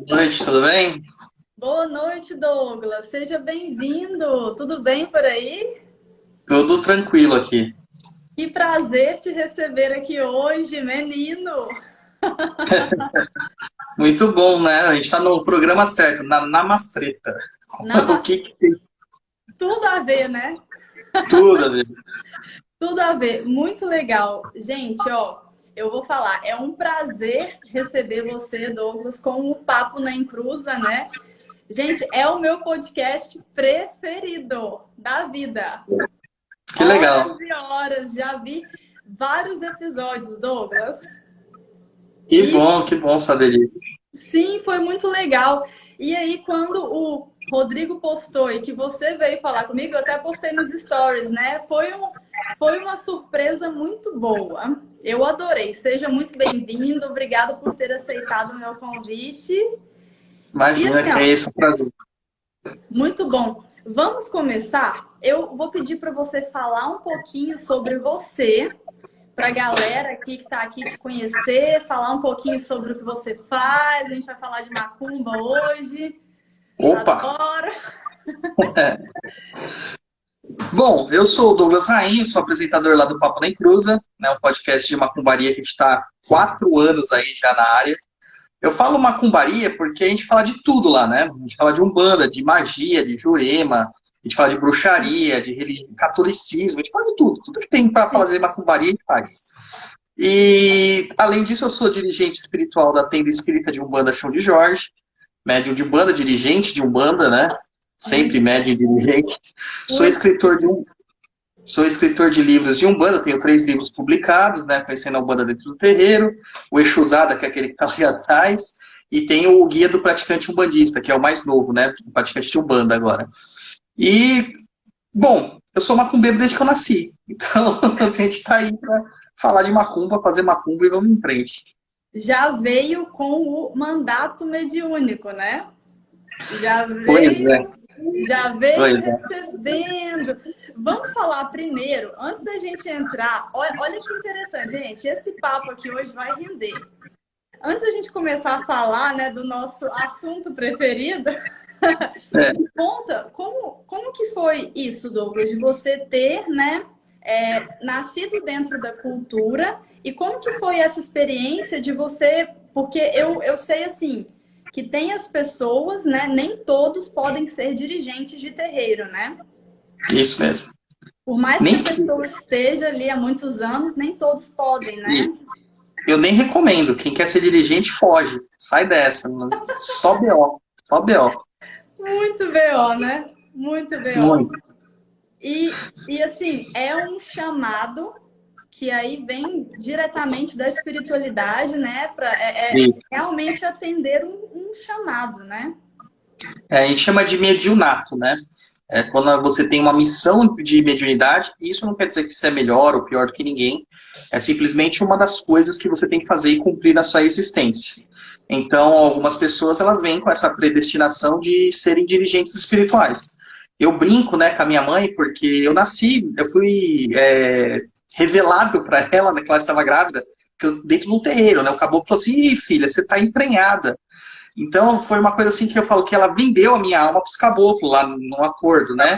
Noite, tudo bem? Boa noite, Douglas. Seja bem-vindo. Tudo bem por aí? Tudo tranquilo aqui. Que prazer te receber aqui hoje, menino. Muito bom, né? A gente está no programa certo, na Namastreta. O Namastê. que tem Tudo a ver, né? tudo a ver. Tudo a ver. Muito legal. Gente, ó, eu vou falar. É um prazer receber você, Douglas, com o Papo na Encruza, né? Gente, é o meu podcast preferido da vida. Que legal. Horas e horas. Já vi vários episódios, Douglas. E Que bom saber disso. sim, foi muito legal. E aí, quando o Rodrigo postou e que você veio falar comigo, eu até postei nos stories, né? Foi uma surpresa muito boa. Eu adorei. Seja muito bem-vindo. Obrigada por ter aceitado o meu convite. E Imagina assim, que é ó, isso, um prazer. muito bom. Vamos começar? Eu vou pedir para você falar um pouquinho sobre você, para a galera aqui que está aqui te conhecer, falar um pouquinho sobre o que você faz. A gente vai falar de macumba hoje. Opa! Adoro! Bom, eu sou o Douglas Rainho, sou apresentador lá do Papo na Encruza, né, um podcast de macumbaria que a gente está 4 anos aí já na área. Eu falo macumbaria porque a gente fala de tudo lá, né? A gente fala de umbanda, de magia, de jurema, a gente fala de bruxaria, de catolicismo, a gente fala de tudo. Tudo que tem para Sim. fazer macumbaria, a gente faz. E, além disso, eu sou dirigente espiritual da tenda espírita de Umbanda Chão de Jorge, médium de Umbanda, dirigente de Umbanda, né? Sempre Muito bom. médium e dirigente. Sou Muito escritor de, sou escritor de livros de Umbanda, tenho 3 livros publicados, né? Conhecendo a Umbanda dentro do terreiro, o Exusada, que é aquele que está ali atrás, e tenho o Guia do Praticante Umbandista, que é o mais novo, né? O praticante de Umbanda agora. E, bom, eu sou macumbeiro desde que eu nasci. Então, a gente está aí para falar de macumba, fazer macumba e vamos em frente. já veio com o mandato mediúnico, né? Já Pois é, veio, já pois veio é. recebendo. Vamos falar primeiro, antes da gente entrar. Olha que interessante, gente. Esse papo aqui hoje vai render. Antes da gente começar a falar, né, do nosso assunto preferido, É, me conta como que foi isso, Douglas, de você ter, né, nascido dentro da cultura e como que foi essa experiência de você, porque eu sei assim que tem as pessoas, né, nem todos podem ser dirigentes de terreiro, né? isso mesmo. Por mais que a Nem que, pessoa esteja ali há muitos anos, nem todos podem, né? eu nem recomendo. Quem quer ser dirigente, foge. Sai dessa. Só BO. Só BO. Muito BO, né? Muito BO. Muito. E assim, é um chamado que aí vem diretamente da espiritualidade, né? Para realmente atender um chamado, né? A gente chama de mediunato, né? É quando você tem uma missão de mediunidade, isso não quer dizer que você é melhor ou pior do que ninguém. É simplesmente uma das coisas que você tem que fazer e cumprir na sua existência. Então, algumas pessoas elas vêm com essa predestinação de serem dirigentes espirituais. Eu brinco, né, com a minha mãe porque eu fui revelado para ela, né, que ela estava grávida, dentro do terreiro, né? O caboclo falou assim: Ih, filha, você está emprenhada. Então, foi uma coisa assim que eu falo que ela vendeu a minha alma para os caboclos lá no acordo, né?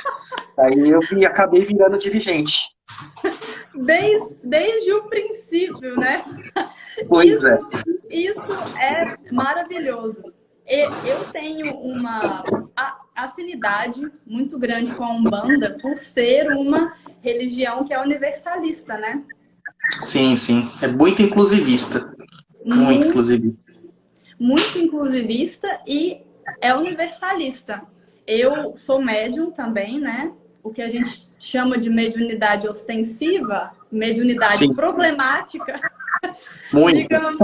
Aí acabei virando dirigente. Desde o princípio, né? Pois Isso, é. isso é maravilhoso. Eu tenho uma afinidade muito grande com a Umbanda por ser uma religião que é universalista, né? Sim, sim. É muito inclusivista. Muito Muito, inclusivista. muito inclusivista e é universalista. Eu sou médium também, né? O que a gente chama de mediunidade ostensiva, mediunidade Sim, problemática, muito. digamos,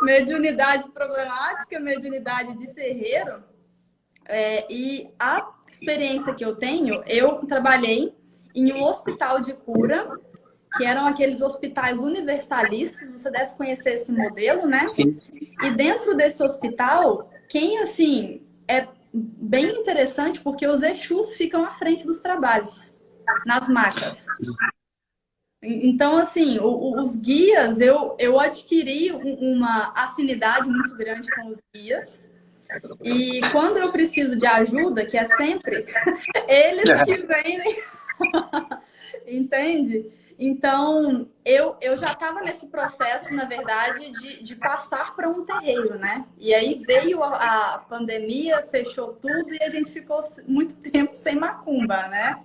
mediunidade problemática, mediunidade de terreiro. E a experiência que eu tenho, eu trabalhei em um hospital de cura, que eram aqueles hospitais universalistas, você deve conhecer esse modelo, né? Sim. E dentro desse hospital, quem assim é bem interessante porque os Exus ficam à frente dos trabalhos, nas macas. Então, assim, os guias, eu adquiri uma afinidade muito grande com os guias. E quando eu preciso de ajuda, que é sempre, eles que vêm, entende? Então, eu já estava nesse processo, na verdade, de passar para um terreiro, né? E aí veio a pandemia, fechou tudo e a gente ficou muito tempo sem macumba, né?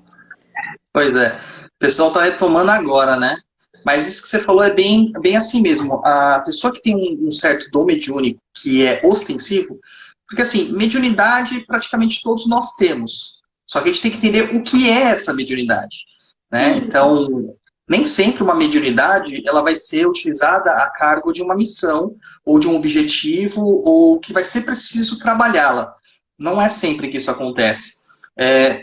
Pois é. O pessoal está retomando agora, né? Mas isso que você falou é bem assim mesmo. A pessoa que tem um certo dom mediúnico, que é ostensivo, porque assim, mediunidade praticamente todos nós temos. Só que a gente tem que entender o que é essa mediunidade, né? Sim, Então, nem sempre uma mediunidade ela vai ser utilizada a cargo de uma missão ou de um objetivo ou que vai ser preciso trabalhá-la. Não é sempre que isso acontece.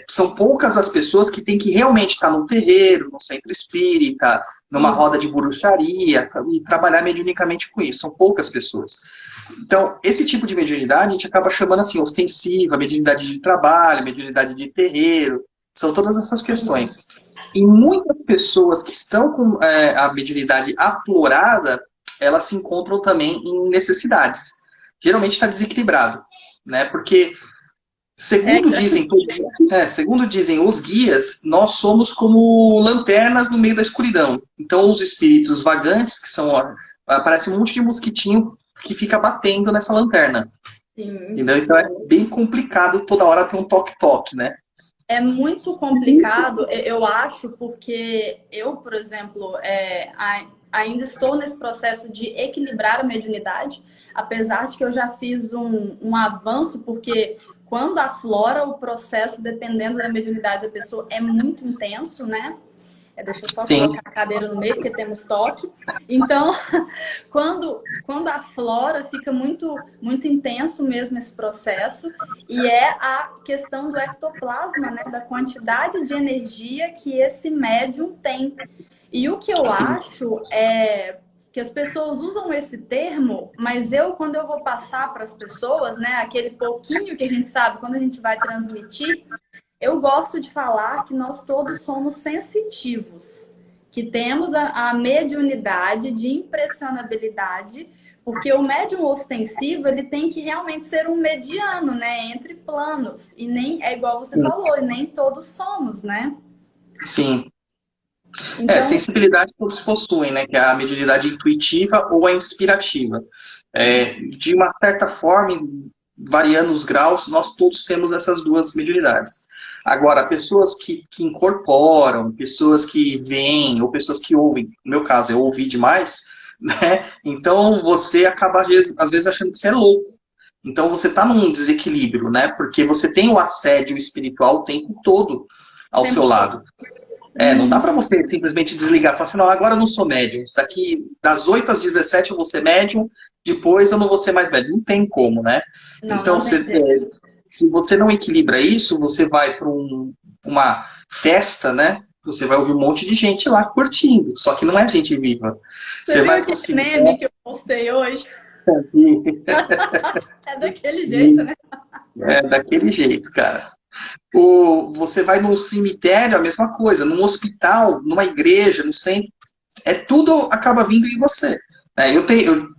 São poucas as pessoas que têm que realmente estar num terreiro, num centro espírita, numa sim. roda de bruxaria e trabalhar mediunicamente com isso. São poucas pessoas. Então, esse tipo de mediunidade a gente acaba chamando assim, ostensiva, mediunidade de trabalho, mediunidade de terreiro, são todas essas questões. E muitas pessoas que estão com a mediunidade aflorada, elas se encontram também em necessidades. Geralmente está desequilibrado, né? Porque Regra. segundo dizem os guias, nós somos como lanternas no meio da escuridão. Então, os espíritos vagantes, que são, parece um monte de mosquitinho que fica batendo nessa lanterna. Sim. Entendeu? Então, é bem complicado toda hora ter um toque-toque, né? É muito complicado, eu acho, porque eu, por exemplo, ainda estou nesse processo de equilibrar a mediunidade, apesar de que eu já fiz um avanço, porque quando aflora o processo, dependendo da mediunidade da pessoa, é muito intenso, né? Deixa eu só Sim, colocar a cadeira no meio, porque temos toque. Então, quando aflora, fica muito intenso mesmo esse processo. E é a questão do ectoplasma, né? Da quantidade de energia que esse médium tem. E o que eu sim. acho é que as pessoas usam esse termo, mas quando eu vou passar para as pessoas, né? Aquele pouquinho que a gente sabe, quando a gente vai transmitir, eu gosto de falar que nós todos somos sensitivos, que temos a mediunidade de impressionabilidade, porque o médium ostensivo, ele tem que realmente ser um mediano, né, entre planos, e nem é igual você falou, e nem todos somos, né? Sim. Então, Sensibilidade todos possuem, né? Que é a mediunidade intuitiva ou a inspirativa. De uma certa forma, variando os graus, nós todos temos essas duas mediunidades. Agora, pessoas que incorporam, pessoas que veem, ou pessoas que ouvem, no meu caso, eu ouvi demais, né? Então você acaba, às vezes, achando que você é louco. Então você está num desequilíbrio, né? Porque você tem o assédio espiritual o tempo todo o ao seu tempo todo. lado. Não dá para você simplesmente desligar e falar assim, não, agora eu não sou médium. Daqui das 8 às 17 eu vou ser médium, depois eu não vou ser mais médium. Não tem como, né? Não, Então, não tem jeito. se você não equilibra isso, você vai para uma festa, né? Você vai ouvir um monte de gente lá curtindo, só que não é gente viva. Você Você viu vai para o aquele cemitério meme que eu postei hoje? É daquele jeito, e né? é daquele jeito, cara. Você vai num cemitério, a mesma coisa, num hospital, numa igreja, no centro, tudo acaba vindo em você.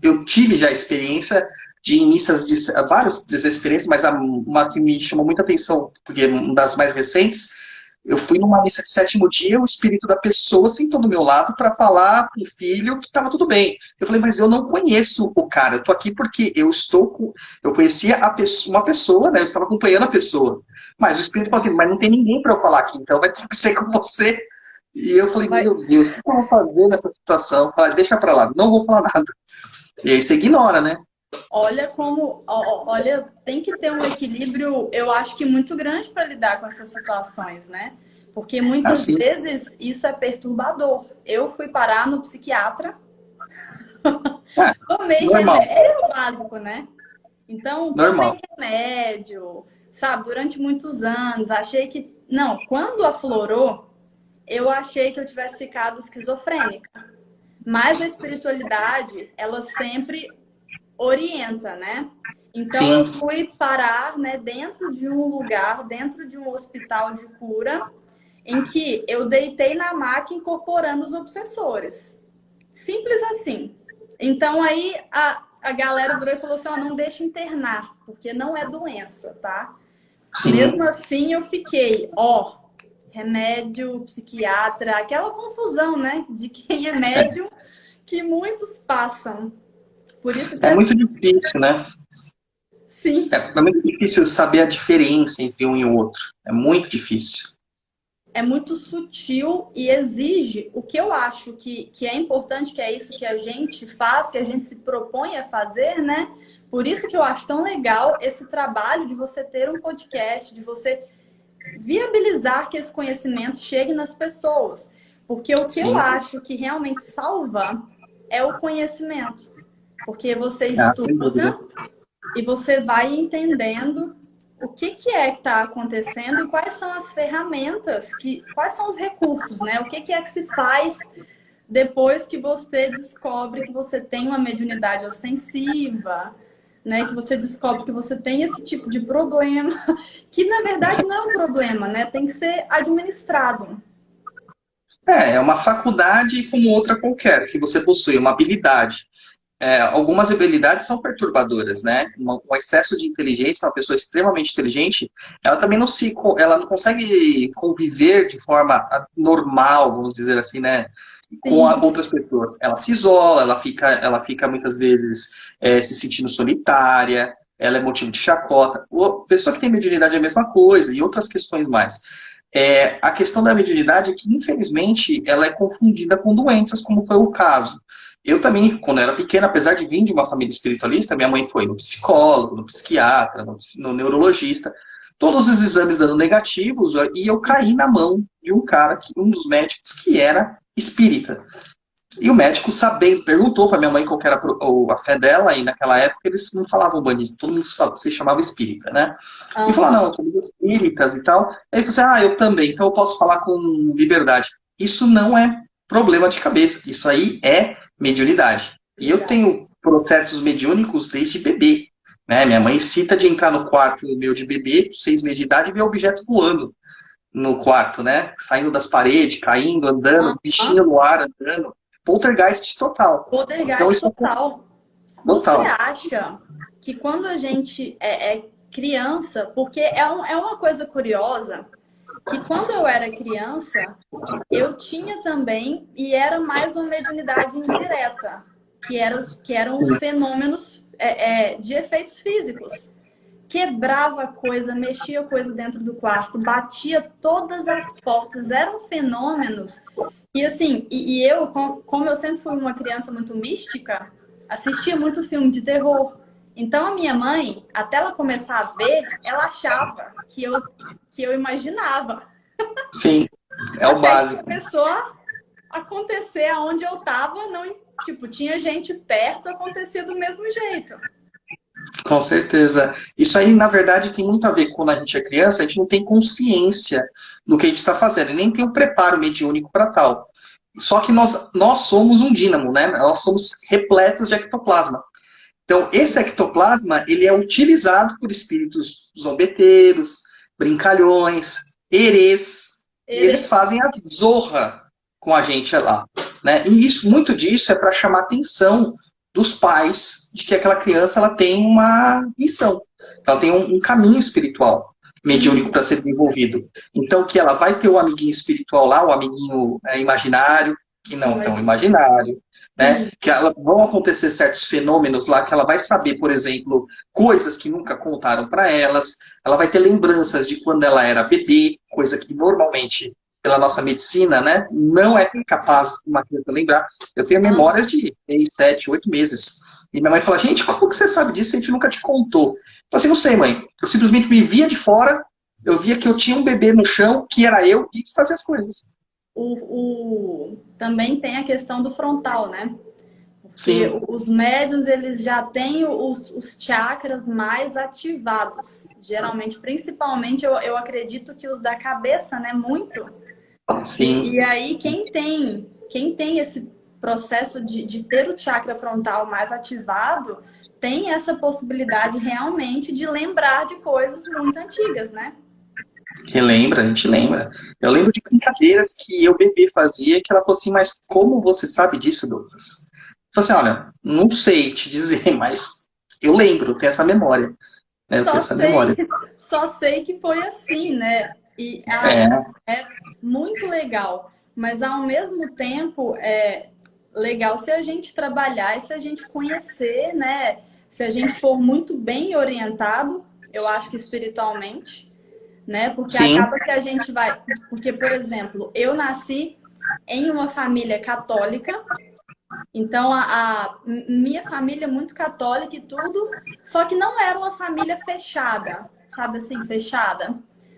Eu tive já experiência de em missas, várias dessas experiências, mas uma que me chamou muita atenção, porque é uma das mais recentes, eu fui numa missa de sétimo dia, o espírito da pessoa sentou do meu lado para falar pro filho que estava tudo bem. Eu falei, mas eu não conheço o cara, eu tô aqui porque eu conhecia uma pessoa, né? Eu estava acompanhando a pessoa. Mas o espírito falou assim, mas não tem ninguém para eu falar aqui, então vai ter que ser com você. E eu falei, Vai, meu Deus, o que eu vou fazer nessa situação? Eu falei, deixa pra lá, não vou falar nada. E aí você ignora, né? olha como, olha, tem que ter um equilíbrio, eu acho que muito grande para lidar com essas situações, né? Porque muitas Assim, vezes isso é perturbador. Eu fui parar no psiquiatra, é, tomei normal, remédio, é o básico, né? Então, tomei normal. remédio, sabe, durante muitos anos, achei que, não, quando aflorou, eu achei que eu tivesse ficado esquizofrênica. Mas a espiritualidade, ela sempre orienta, né? Então eu Sim, fui parar, né, dentro de um lugar, dentro de um hospital de cura, em que eu deitei na maca incorporando os obsessores. Simples assim. Então aí a galera virou e falou assim, ó, não deixa internar, porque não é doença, tá? Sim. Mesmo assim, eu fiquei, ó, remédio, psiquiatra, aquela confusão, né? De quem é médium, que muitos passam. Por isso que É muito difícil, né? sim. É muito difícil saber a diferença entre um e o outro. É muito difícil. É muito sutil e exige o que eu acho que é importante, que é isso que a gente faz, que a gente se propõe a fazer, né? Por isso que eu acho tão legal esse trabalho de você ter um podcast, de você viabilizar que esse conhecimento chegue nas pessoas. Porque o que eu acho que realmente salva é o conhecimento. Porque você Sem dúvida. estuda e você vai entendendo o que é que está acontecendo e quais são as ferramentas, quais são os recursos, né? O que é que se faz depois que você descobre que você tem uma mediunidade ostensiva, né? Que você descobre que você tem esse tipo de problema, que na verdade não é um problema, né? Tem que ser administrado. É uma faculdade como outra qualquer, que você possui uma habilidade. Algumas habilidades são perturbadoras, né? Um excesso de inteligência, uma pessoa extremamente inteligente, ela também ela não consegue conviver de forma normal, vamos dizer assim, né? Com Sim. outras pessoas. Ela se isola, ela fica muitas vezes se sentindo solitária, ela é motivo de chacota. A pessoa que tem mediunidade é a mesma coisa, e outras questões mais. A questão da mediunidade é que, infelizmente, ela é confundida com doenças, como foi o caso. Eu também, quando eu era pequena, apesar de vir de uma família espiritualista, minha mãe foi no psicólogo, no psiquiatra, no neurologista, todos os exames dando negativos, e eu caí na mão de um cara, um dos médicos, que era espírita. E o médico, sabendo, perguntou para minha mãe qual que era a fé dela, e naquela época eles não falavam bandista, todo mundo se chamava espírita, né? E falou, não, somos espíritas e tal. Aí ele falou assim, eu também, então eu posso falar com liberdade. Isso não é problema de cabeça, isso aí é mediunidade. E eu tenho processos mediúnicos desde bebê, né? Minha mãe cita de entrar no quarto meu de bebê, 6 meses de idade, e ver objeto voando no quarto, né? Saindo das paredes, caindo, andando, bichinho no ar, andando. Poltergeist total. Poltergeist Então, isso total. Você total. acha que quando a gente é criança, porque é uma coisa curiosa, que quando eu era criança, eu tinha também, e era mais uma mediunidade indireta, que eram os fenômenos de efeitos físicos. Quebrava coisa, mexia coisa dentro do quarto, batia todas as portas, eram fenômenos. E assim, eu, como eu sempre fui uma criança muito mística, assistia muito filme de terror. Então a minha mãe, até ela começar a ver, ela achava que eu imaginava. Sim, é o Até básico. que começou a acontecer aonde eu tava, não, tipo, tinha gente perto, acontecia do mesmo jeito. Com certeza. Isso aí, na verdade, tem muito a ver com quando a gente é criança, a gente não tem consciência do que a gente está fazendo, e nem tem um preparo mediúnico para tal. Só que nós somos um dínamo, né? Nós somos repletos de ectoplasma. Então, esse ectoplasma, ele é utilizado por espíritos zombeteiros, brincalhões, herês, e eles fazem a zorra com a gente lá, né? E muito disso é para chamar a atenção dos pais de que aquela criança ela tem uma missão, ela tem um caminho espiritual mediúnico para ser desenvolvido. Então, que ela vai ter o amiguinho espiritual lá, o amiguinho imaginário, que não tão imaginário, né? Que vão acontecer certos fenômenos lá, que ela vai saber, por exemplo, coisas que nunca contaram para elas, ela vai ter lembranças de quando ela era bebê, coisa que normalmente, pela nossa medicina, né, não é capaz uma criança lembrar. Eu tenho memórias de 6, 7, 8 meses. E minha mãe fala, gente, como que você sabe disso? A gente nunca te contou. Eu falei assim, não sei, mãe. Eu simplesmente me via de fora, eu via que eu tinha um bebê no chão, que era eu, e fazia as coisas. Também tem a questão do frontal, né? Porque Sim. os médios, eles já têm os chakras mais ativados. Geralmente, principalmente, eu acredito que os da cabeça, né? Muito. Sim. E aí, quem tem esse processo de ter o chakra frontal mais ativado, tem essa possibilidade realmente de lembrar de coisas muito antigas, né? Relembra, a gente lembra. Eu lembro de brincadeiras que eu bebê fazia, que ela falou assim, mas como você sabe disso, Douglas? Falei assim, olha, não sei te dizer, mas eu lembro, eu tenho essa memória. Né? Eu tenho Só essa sei, memória. só sei que foi assim, né? E É, aí é muito legal, mas ao mesmo tempo é legal se a gente trabalhar e se a gente conhecer, né? Se a gente for muito bem orientado, eu acho que espiritualmente, né? Porque sim, acaba que a gente vai. Porque, por exemplo, eu nasci em uma família católica, então a minha família é muito católica e tudo, só que não era uma família fechada, sabe assim, fechada.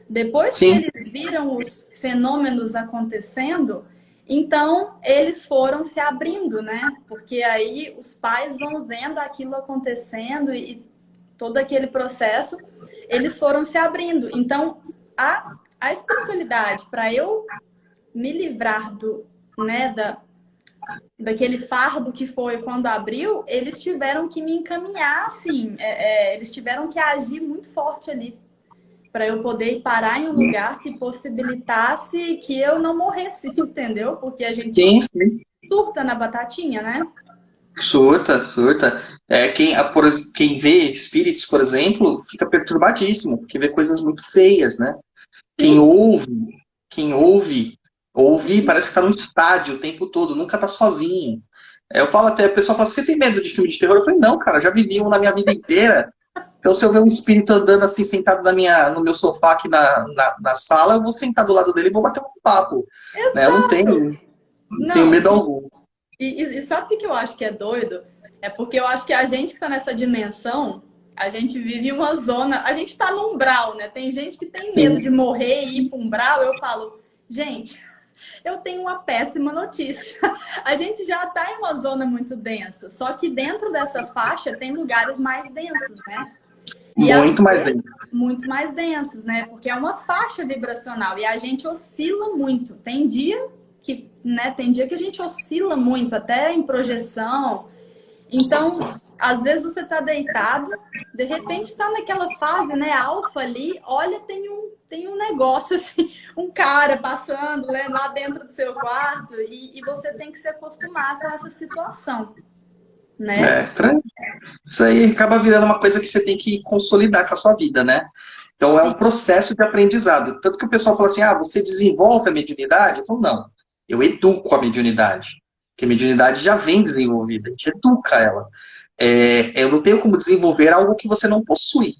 Depois que sim, eles viram os fenômenos acontecendo, então eles foram se abrindo, né? Porque aí os pais vão vendo aquilo acontecendo e todo aquele processo, eles foram se abrindo. Então, a espiritualidade, para eu me livrar do, né, daquele fardo que foi quando abriu, eles tiveram que me encaminhar, assim, eles tiveram que agir muito forte ali para eu poder parar em um lugar que possibilitasse que eu não morresse, entendeu? Porque a gente sim. surta na batatinha, né? Surta, surta. Quem vê espíritos, por exemplo, fica perturbadíssimo, porque vê coisas muito feias, né? Quem Sim, ouve, quem ouve, ouve, parece que está num estádio o tempo todo, nunca tá sozinho. Eu falo até, o pessoal fala, você tem medo de filme de terror? Eu falei, não, cara, já vivi um na minha vida inteira. Então, se eu ver um espírito andando assim, sentado no meu sofá aqui na sala, eu vou sentar do lado dele e vou bater um papo. Né? Eu exato. não tenho Não, medo algum. e sabe o que eu acho que é doido? É porque eu acho que a gente que está nessa dimensão, a gente vive uma zona, a gente está no umbral, né? Tem gente que tem medo de Sim, morrer e ir para o umbral. Eu falo, gente, eu tenho uma péssima notícia. A gente já está em uma zona muito densa, só que dentro dessa faixa tem lugares mais densos, né? E às muito mais vezes dentro. muito mais densos, né? Porque é uma faixa vibracional e a gente oscila muito. Tem dia que, né, tem dia que a gente oscila muito, até em projeção. Então, às vezes você tá deitado, de repente tá naquela fase, né, alfa ali, olha, tem um negócio assim, um cara passando, né, lá dentro do seu quarto e você tem que se acostumar com essa situação, né? É, isso aí acaba virando uma coisa que você tem que consolidar com a sua vida, né? Então é um processo de aprendizado. Tanto que o pessoal fala assim, você desenvolve a mediunidade? Eu falo, não, eu educo a mediunidade. Porque a mediunidade já vem desenvolvida, a gente educa ela. Eu não tenho como desenvolver algo que você não possui.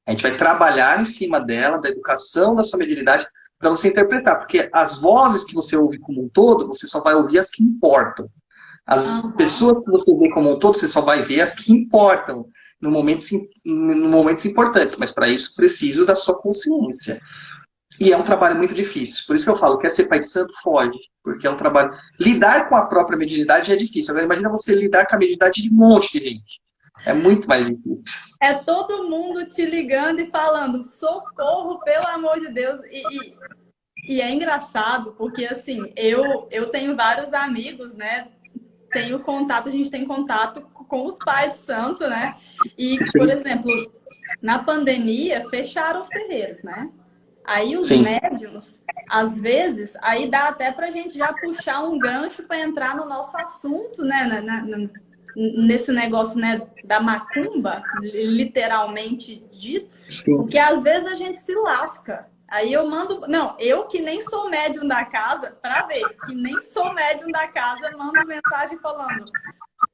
A gente vai trabalhar em cima dela, da educação da sua mediunidade, para você interpretar. Porque as vozes que você ouve como um todo, você só vai ouvir as que importam. As Aham. pessoas que você vê como um todo, você só vai ver as que importam no momentos importantes, mas para isso preciso da sua consciência. E é um trabalho muito difícil. Por isso que eu falo, quer ser pai de santo, foge. Porque é um trabalho. Lidar com a própria mediunidade é difícil. Agora imagina você lidar com a mediunidade de um monte de gente. É muito mais difícil. É todo mundo te ligando e falando, socorro, pelo amor de Deus. E é engraçado, porque assim, eu tenho vários amigos, né? Tenho contato, a gente tem contato com os pais de santo, né? E, por Sim, exemplo, na pandemia, fecharam os terreiros, né? Aí os sim, médiums, às vezes, aí dá até pra gente já puxar um gancho para entrar no nosso assunto, né? Nesse negócio, né, da macumba, literalmente dito, sim. porque às vezes a gente se lasca. Aí eu mando, não, eu que nem sou médium da casa, para ver, que nem sou médium da casa, mando mensagem falando: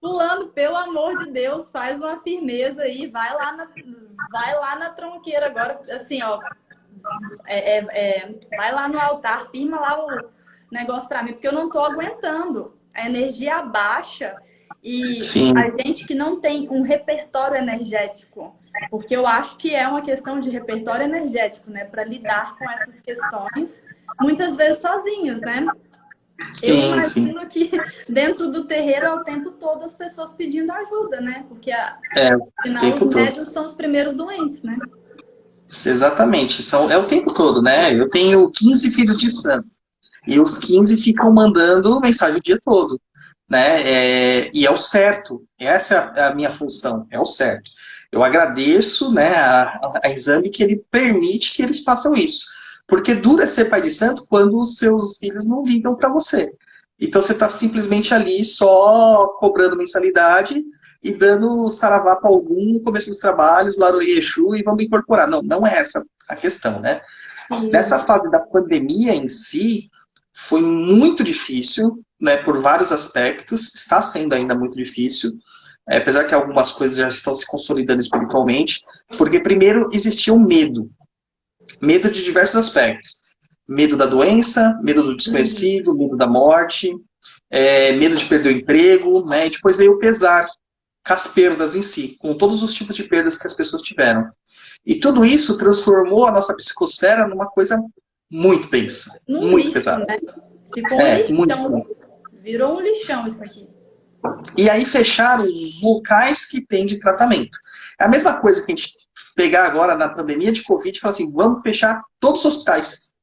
fulano, pelo amor de Deus, faz uma firmeza aí, vai lá na tronqueira agora, assim, ó, vai lá no altar, firma lá o negócio para mim, porque eu não tô aguentando. A energia baixa e a Sim. gente que não tem um repertório energético, porque eu acho que é uma questão de repertório energético, né, para lidar com essas questões, muitas vezes sozinhos, né? Eu Sim, sim. imagino que dentro do terreiro é o tempo todo as pessoas pedindo ajuda, né? Porque O afinal os tempo todo. médiums são os primeiros doentes, né? Exatamente. É o tempo todo, né? Eu tenho 15 filhos de santo. E os 15 ficam mandando mensagem o dia todo. Né? E é o certo. Essa é a minha função. É o certo. Eu agradeço, né, a Exame que ele permite que eles façam isso. Porque dura ser pai de santo quando os seus filhos não ligam para você. Então você está simplesmente ali só cobrando mensalidade e dando saravá para algum no começo dos trabalhos, Laroie Exu, e vamos incorporar. Não, não é essa a questão, né? Nessa fase da pandemia em si, foi muito difícil, né, por vários aspectos, está sendo ainda muito difícil, apesar que algumas coisas já estão se consolidando espiritualmente, porque primeiro existia um medo de diversos aspectos. Medo da doença, medo do desconhecido, medo da morte, medo de perder o emprego, né? E depois veio o pesar, com as perdas em si, com todos os tipos de perdas que as pessoas tiveram. E tudo isso transformou a nossa psicosfera numa coisa muito densa, muito lixo, pesada. Né? Ficou um lixão, muito. Virou um lixão isso aqui. E aí fecharam os locais que tem de tratamento. É a mesma coisa que a gente pegar agora na pandemia de Covid e falar assim, vamos fechar todos os hospitais.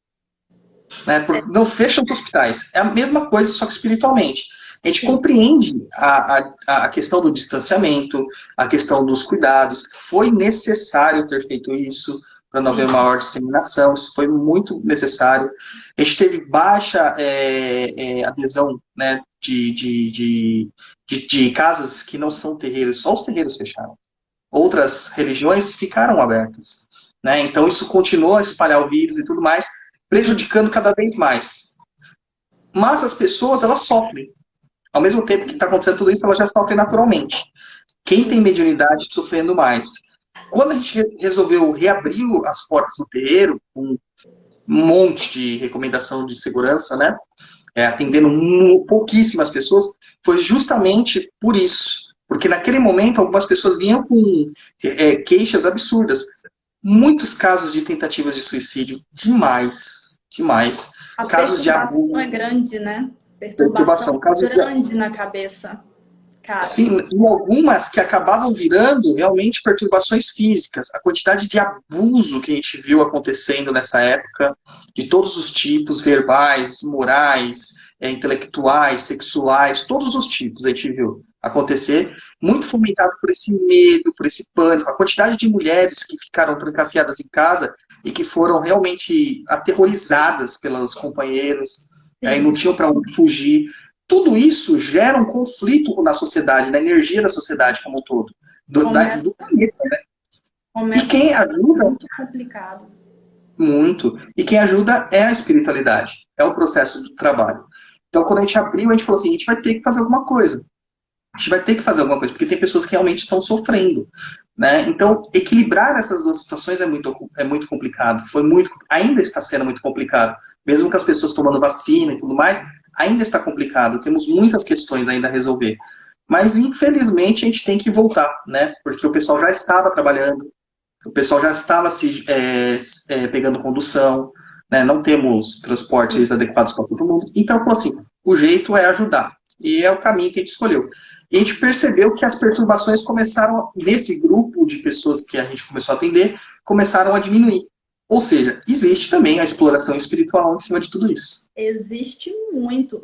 Né? Não fecham os hospitais. É a mesma coisa, só que espiritualmente. A gente compreende a questão do distanciamento, a questão dos cuidados. Foi necessário ter feito isso para não haver maior disseminação. Isso foi muito necessário. A gente teve baixa adesão, né, de casas que não são terreiros. Só os terreiros fecharam. Outras religiões ficaram abertas. Né? Então isso continuou a espalhar o vírus e tudo mais, prejudicando cada vez mais. Mas as pessoas, elas sofrem. Ao mesmo tempo que está acontecendo tudo isso, elas já sofrem naturalmente. Quem tem mediunidade sofrendo mais. Quando a gente resolveu reabrir as portas do terreiro, com um monte de recomendação de segurança, né? Atendendo pouquíssimas pessoas, foi justamente por isso. Porque naquele momento, algumas pessoas vinham com queixas absurdas. Muitos casos de tentativas de suicídio, demais. A casos de abuso. É grande, né? Perturbação grande na cabeça. Cara. Sim, e algumas que acabavam virando realmente perturbações físicas. A quantidade de abuso que a gente viu acontecendo nessa época, de todos os tipos, verbais, morais, intelectuais, sexuais, todos os tipos a gente viu acontecer, muito fomentado por esse medo, por esse pânico. A quantidade de mulheres que ficaram trancafiadas em casa e que foram realmente aterrorizadas pelos companheiros, e não tinham para onde fugir. Tudo isso gera um conflito na sociedade, na energia da sociedade como um todo. Do planeta, né? E quem ajuda... Muito complicado. Muito. E quem ajuda é a espiritualidade. É o processo do trabalho. Então, quando a gente abriu, a gente falou assim, a gente vai ter que fazer alguma coisa. Porque tem pessoas que realmente estão sofrendo. Né? Então, equilibrar essas duas situações é muito complicado. Ainda está sendo muito complicado. Mesmo com as pessoas tomando vacina e tudo mais, ainda está complicado. Temos muitas questões ainda a resolver. Mas, infelizmente, a gente tem que voltar, né? Porque o pessoal já estava trabalhando, o pessoal já estava pegando condução, né? Não temos transportes adequados para todo mundo. Então, assim, o jeito é ajudar. E é o caminho que a gente escolheu. E a gente percebeu que as perturbações começaram, nesse grupo de pessoas que a gente começou a atender, começaram a diminuir. Ou seja, existe também a exploração espiritual em cima de tudo isso. Existe muito.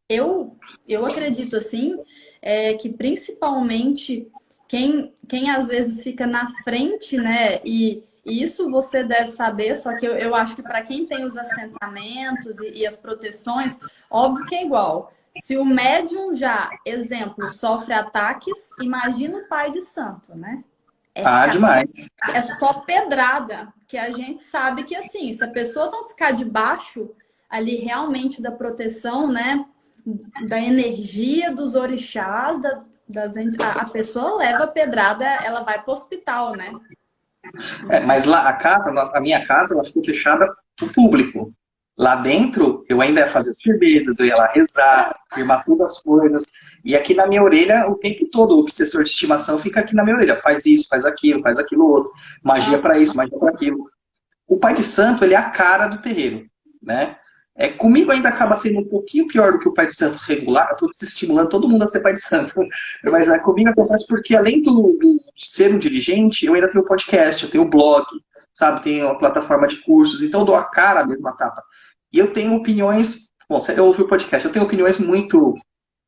Eu acredito, assim, que principalmente quem às vezes fica na frente, né? E isso você deve saber, só que eu acho que para quem tem os assentamentos e as proteções, óbvio que é igual. Se o médium já, exemplo, sofre ataques, imagina o pai de santo, né? Demais. É só pedrada, que a gente sabe que, assim, se a pessoa não ficar debaixo ali realmente da proteção, né, da energia dos orixás, a pessoa leva pedrada, ela vai para o hospital, né? Mas lá, a minha casa, ela ficou fechada para o público. Lá dentro, eu ainda ia fazer as firmezas, eu ia lá rezar, firmar todas as coisas. E aqui na minha orelha, o tempo todo, o obsessor de estimação fica aqui na minha orelha. Faz isso, faz aquilo outro. Magia para isso, magia para aquilo. O pai de santo, ele é a cara do terreiro, né? Comigo ainda acaba sendo um pouquinho pior do que o pai de santo regular. Eu estou desestimulando todo mundo a ser pai de santo. Mas comigo acontece porque, além de ser um dirigente, eu ainda tenho podcast, eu tenho blog, sabe? Tenho uma plataforma de cursos. Então, eu dou a cara mesmo a tapa. E eu tenho opiniões... Bom, você ouviu o podcast. Eu tenho opiniões muito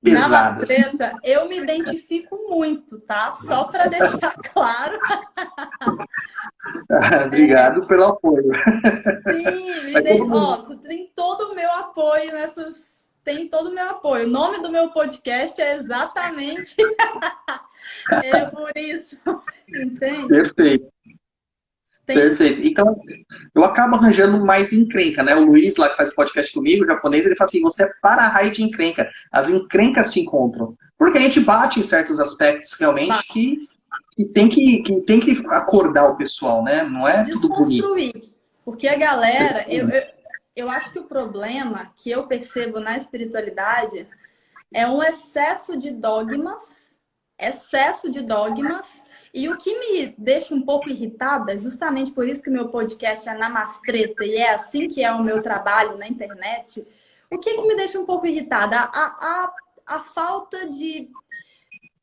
pesadas. Namasteta, eu me identifico muito, tá? Só para deixar claro. Obrigado pelo apoio. Sim, você tem todo o meu apoio tem todo o meu apoio. O nome do meu podcast é exatamente por isso. Entende? Perfeito. Perfeito. Então, eu acabo arranjando mais encrenca, né? O Luiz, lá que faz o podcast comigo, o japonês, ele fala assim, você é para-raio de encrenca. As encrencas te encontram. Porque a gente bate em certos aspectos, realmente, que tem que acordar o pessoal, né? Não é tudo bonito. Desconstruir. Porque a galera... Eu acho que o problema que eu percebo na espiritualidade é um excesso de dogmas, e o que me deixa um pouco irritada, justamente por isso que o meu podcast é Namastreta, e é assim que é o meu trabalho na internet, o que me deixa um pouco irritada? A falta de...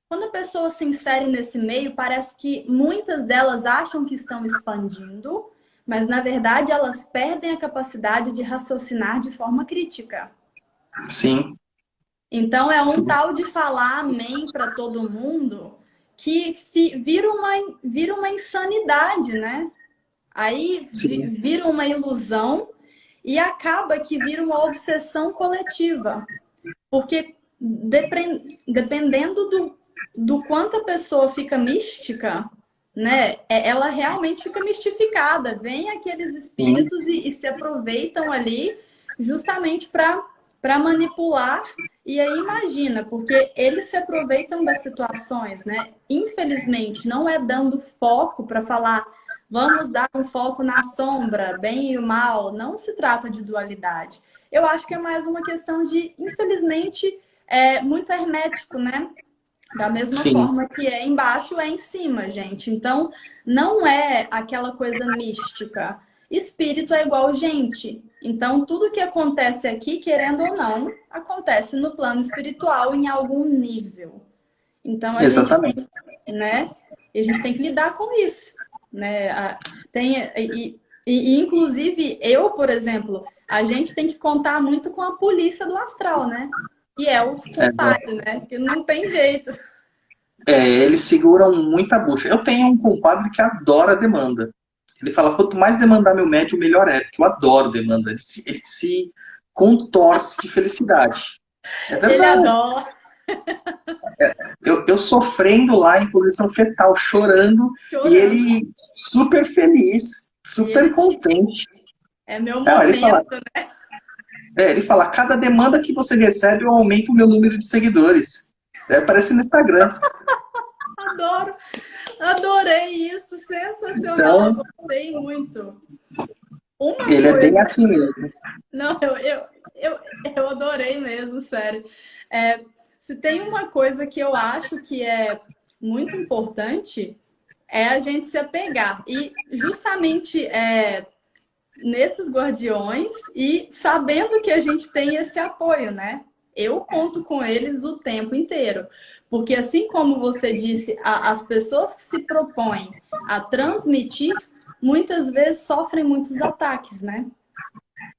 Quando a pessoa se insere nesse meio, parece que muitas delas acham que estão expandindo, mas, na verdade, elas perdem a capacidade de raciocinar de forma crítica. Sim. Então, é um tal de falar amém para todo mundo que vira uma insanidade, né? Aí vira uma ilusão e acaba que vira uma obsessão coletiva. Porque, dependendo do quanto a pessoa fica mística... né? Ela realmente fica mistificada. Vem aqueles espíritos e se aproveitam ali justamente para manipular. E aí imagina, porque eles se aproveitam das situações, né? Infelizmente, não é dando foco para falar, vamos dar um foco na sombra, bem e o mal. Não se trata de dualidade. Eu acho que é mais uma questão de, infelizmente, muito hermético, né? Da mesma forma que é embaixo, é em cima, gente. Então, não é aquela coisa mística. Espírito é igual gente. Então, tudo que acontece aqui, querendo ou não, acontece no plano espiritual em algum nível. Então, a gente, né? A gente tem que lidar com isso, né? Inclusive, eu, por exemplo, a gente tem que contar muito com a polícia do astral, né? E é os compadres, né? Que não tem jeito. Eles seguram muita bucha. Eu tenho um compadre que adora demanda. Ele fala, quanto mais demandar meu médium, melhor é. Porque eu adoro demanda. Ele se contorce de felicidade. É verdade. Ele adora. Eu sofrendo lá em posição fetal, chorando. E ele super feliz, super contente. É meu momento, né? Ele fala, cada demanda que você recebe, eu aumento o meu número de seguidores. Aparece no Instagram. Adoro. Adorei isso. Sensacional. Então, gostei muito. Ele é bem assim mesmo. Não, eu adorei mesmo, sério. Se tem uma coisa que eu acho que é muito importante, é a gente se apegar. E justamente nesses guardiões e sabendo que a gente tem esse apoio, né? Eu conto com eles o tempo inteiro. Porque assim como você disse, as pessoas que se propõem a transmitir, muitas vezes sofrem muitos ataques, né?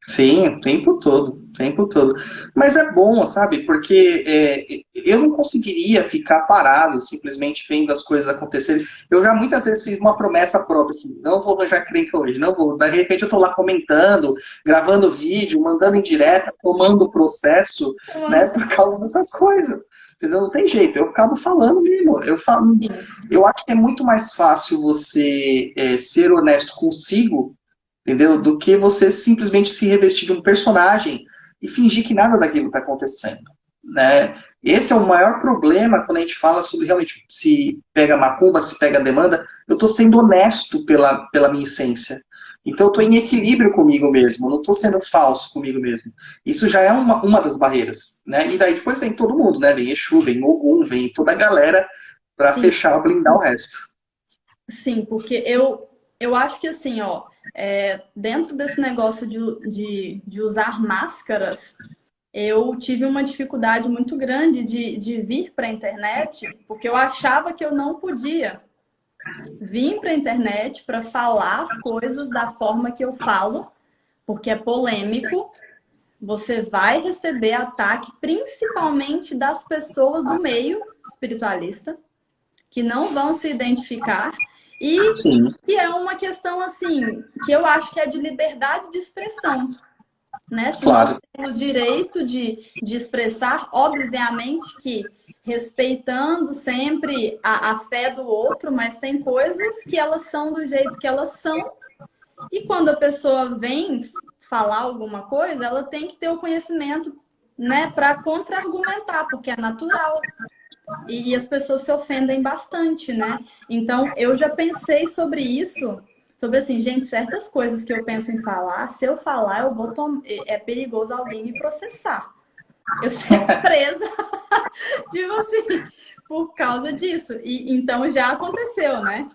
Sim, o tempo todo, o tempo todo. Mas é bom, sabe? Porque eu não conseguiria ficar parado, simplesmente vendo as coisas acontecerem. Eu já muitas vezes fiz uma promessa própria, assim, não vou arranjar crenca hoje, não vou. De repente eu tô lá comentando, gravando vídeo, mandando em direta, tomando processo, né? Por causa dessas coisas. Entendeu? Não tem jeito, eu acabo falando mesmo. Eu acho que é muito mais fácil você ser honesto consigo, entendeu? Do que você simplesmente se revestir de um personagem e fingir que nada daquilo está acontecendo, né? Esse é o maior problema quando a gente fala sobre realmente se pega macumba, se pega demanda. Eu estou sendo honesto pela minha essência. Então eu estou em equilíbrio comigo mesmo, não estou sendo falso comigo mesmo. Isso já é uma das barreiras, né? E daí depois vem todo mundo, né? Vem Exu, vem Ogum, vem toda a galera para fechar, blindar o resto. Sim, porque eu acho que assim, ó, dentro desse negócio de usar máscaras, eu tive uma dificuldade muito grande de vir para a internet, porque eu achava que eu não podia. Vim para a internet para falar as coisas da forma que eu falo, porque é polêmico. Você vai receber ataque, principalmente das pessoas do meio espiritualista, que não vão se identificar. E que é uma questão, assim, que eu acho que é de liberdade de expressão. né? Se nós Claro. temos direito de expressar, obviamente que respeitando sempre a fé do outro, mas tem coisas que elas são do jeito que elas são, e quando a pessoa vem falar alguma coisa, ela tem que ter o conhecimento, né, para contra-argumentar, porque é natural. E as pessoas se ofendem bastante, né? Então, eu já pensei sobre isso, sobre assim, gente, certas coisas que eu penso em falar, se eu falar, eu vou é perigoso alguém me processar. Eu ser presa, tipo assim, por causa disso. E então já aconteceu, né?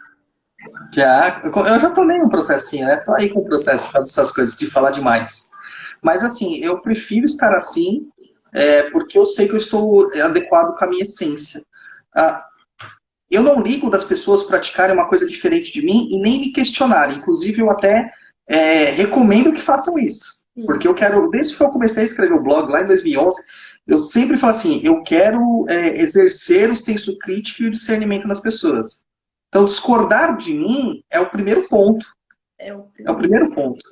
Eu já tomei um processinho, né? Tô aí com o processo, fazer essas coisas, de falar demais. Mas assim, eu prefiro estar assim, porque eu sei que eu estou adequado com a minha essência. Ah, eu não ligo das pessoas praticarem uma coisa diferente de mim e nem me questionarem. Inclusive, eu até recomendo que façam isso. Porque eu quero, desde que eu comecei a escrever o blog lá em 2011, eu sempre falo assim, eu quero exercer o senso crítico e o discernimento nas pessoas. Então, discordar de mim é o primeiro ponto. É o É o primeiro ponto.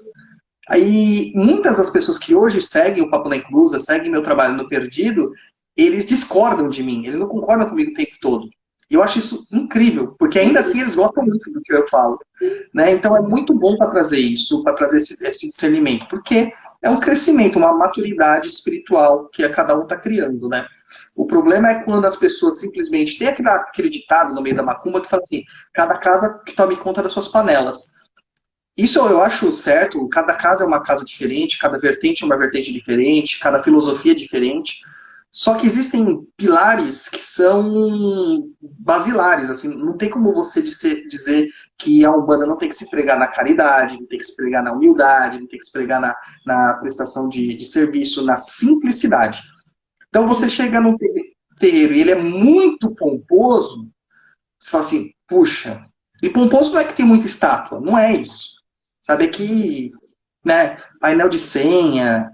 Aí, muitas das pessoas que hoje seguem o Papo na Inclusa, seguem meu trabalho no Perdido, eles discordam de mim, eles não concordam comigo o tempo todo. E eu acho isso incrível, porque ainda assim eles gostam muito do que eu falo. Né? Então é muito bom para trazer isso, para trazer esse discernimento, porque é um crescimento, uma maturidade espiritual que cada um está criando. Né? O problema é quando as pessoas simplesmente têm aquele ditado no meio da macumba que fala assim, cada casa que tome conta das suas panelas. Isso eu acho certo, cada casa é uma casa diferente, cada vertente é uma vertente diferente, cada filosofia é diferente. Só que existem pilares que são basilares, assim, não tem como você dizer que a Umbanda não tem que se pregar na caridade, não tem que se pregar na humildade, não tem que se pregar na prestação de serviço, na simplicidade. Então você chega num terreiro e ele é muito pomposo, você fala assim, puxa, e pomposo não é que tem muita estátua, não é isso. Sabe, que, né, painel de senha,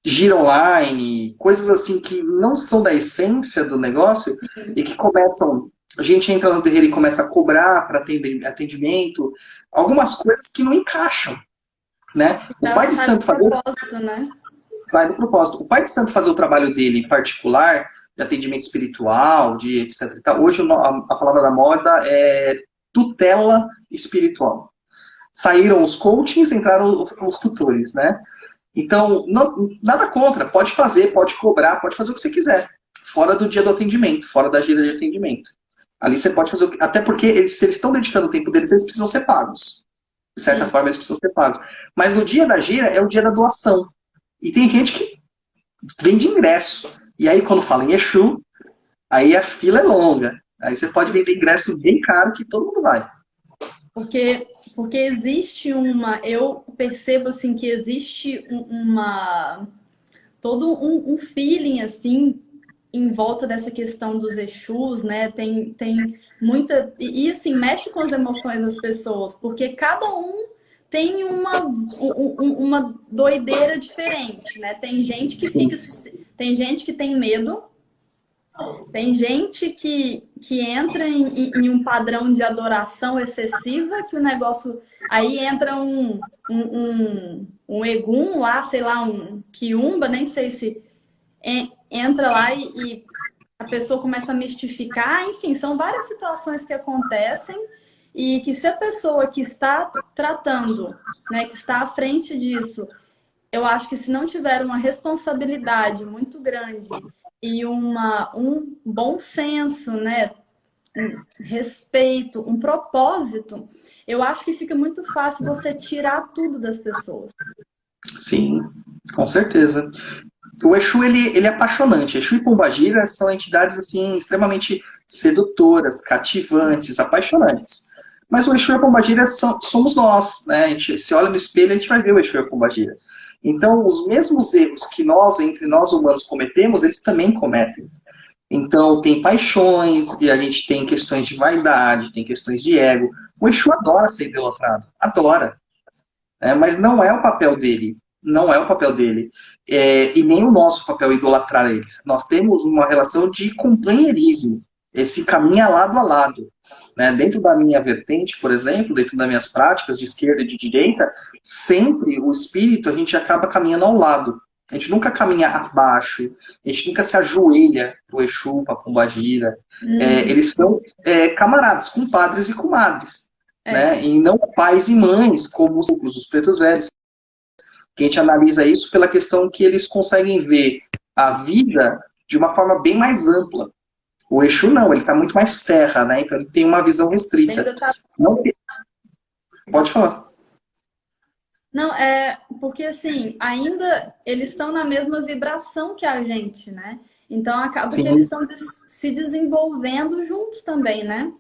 gira online, coisas assim que não são da essência do negócio e que começam, a gente entra no terreiro e começa a cobrar para atendimento, algumas coisas que não encaixam, né? O pai de santo fazer né? sai do propósito. O pai de santo fazer o trabalho dele particular, de atendimento espiritual, de etc. Hoje a palavra da moda é tutela espiritual. Saíram os coachings, entraram os tutores, né? Então, nada contra, pode fazer, pode cobrar, pode fazer o que você quiser. Fora do dia do atendimento, fora da gira de atendimento. Ali você pode fazer o que... Até porque se eles estão dedicando o tempo deles, eles precisam ser pagos. De certa forma, eles precisam ser pagos. Mas no dia da gira é o dia da doação. E tem gente que vende ingresso. E aí, quando fala em Exu, aí a fila é longa. Aí você pode vender ingresso bem caro que todo mundo vai. Porque existe eu percebo assim que existe todo um feeling assim em volta dessa questão dos Exus, né? Tem muita e assim mexe com as emoções das pessoas, porque cada um tem uma doideira diferente, né? Tem gente que tem gente que tem medo. Tem gente que entra em um padrão de adoração excessiva, que o negócio... Aí entra um Egum lá, sei lá, um Quiumba, nem sei se... Entra lá e a pessoa começa a mistificar. Enfim, são várias situações que acontecem e que se a pessoa que está tratando, né, que está à frente disso, eu acho que se não tiver uma responsabilidade muito grande e um bom senso, né? Um respeito, um propósito, eu acho que fica muito fácil você tirar tudo das pessoas. Sim, com certeza. O Exu, ele é apaixonante. Exu e Pombagira são entidades assim, extremamente sedutoras, cativantes, apaixonantes. Mas o Exu e a Pombagira somos nós, né? A gente se olha no espelho, a gente vai ver o Exu e a Pombagira. Então, os mesmos erros que entre nós humanos cometemos, eles também cometem. Então, tem paixões, e a gente tem questões de vaidade, tem questões de ego. O Exu adora ser idolatrado, adora. Mas não é o papel dele. Não é o papel dele. E nem o nosso papel idolatrar eles. Nós temos uma relação de companheirismo. Esse caminha lado a lado. né? Dentro da minha vertente, por exemplo, dentro das minhas práticas de esquerda e de direita, sempre o espírito, a gente acaba caminhando ao lado. A gente nunca caminha abaixo, a gente nunca se ajoelha pro Exu, pra Pombagira. Eles são camaradas, compadres e comadres, né? E não pais e mães, como os pretos velhos. Que a gente analisa isso pela questão que eles conseguem ver a vida de uma forma bem mais ampla. O Exu não, ele está muito mais terra, né? Então ele tem uma visão restrita. Não... Pode falar. Não, porque assim, ainda eles estão na mesma vibração que a gente, né? Então acaba que eles estão se desenvolvendo juntos também, né?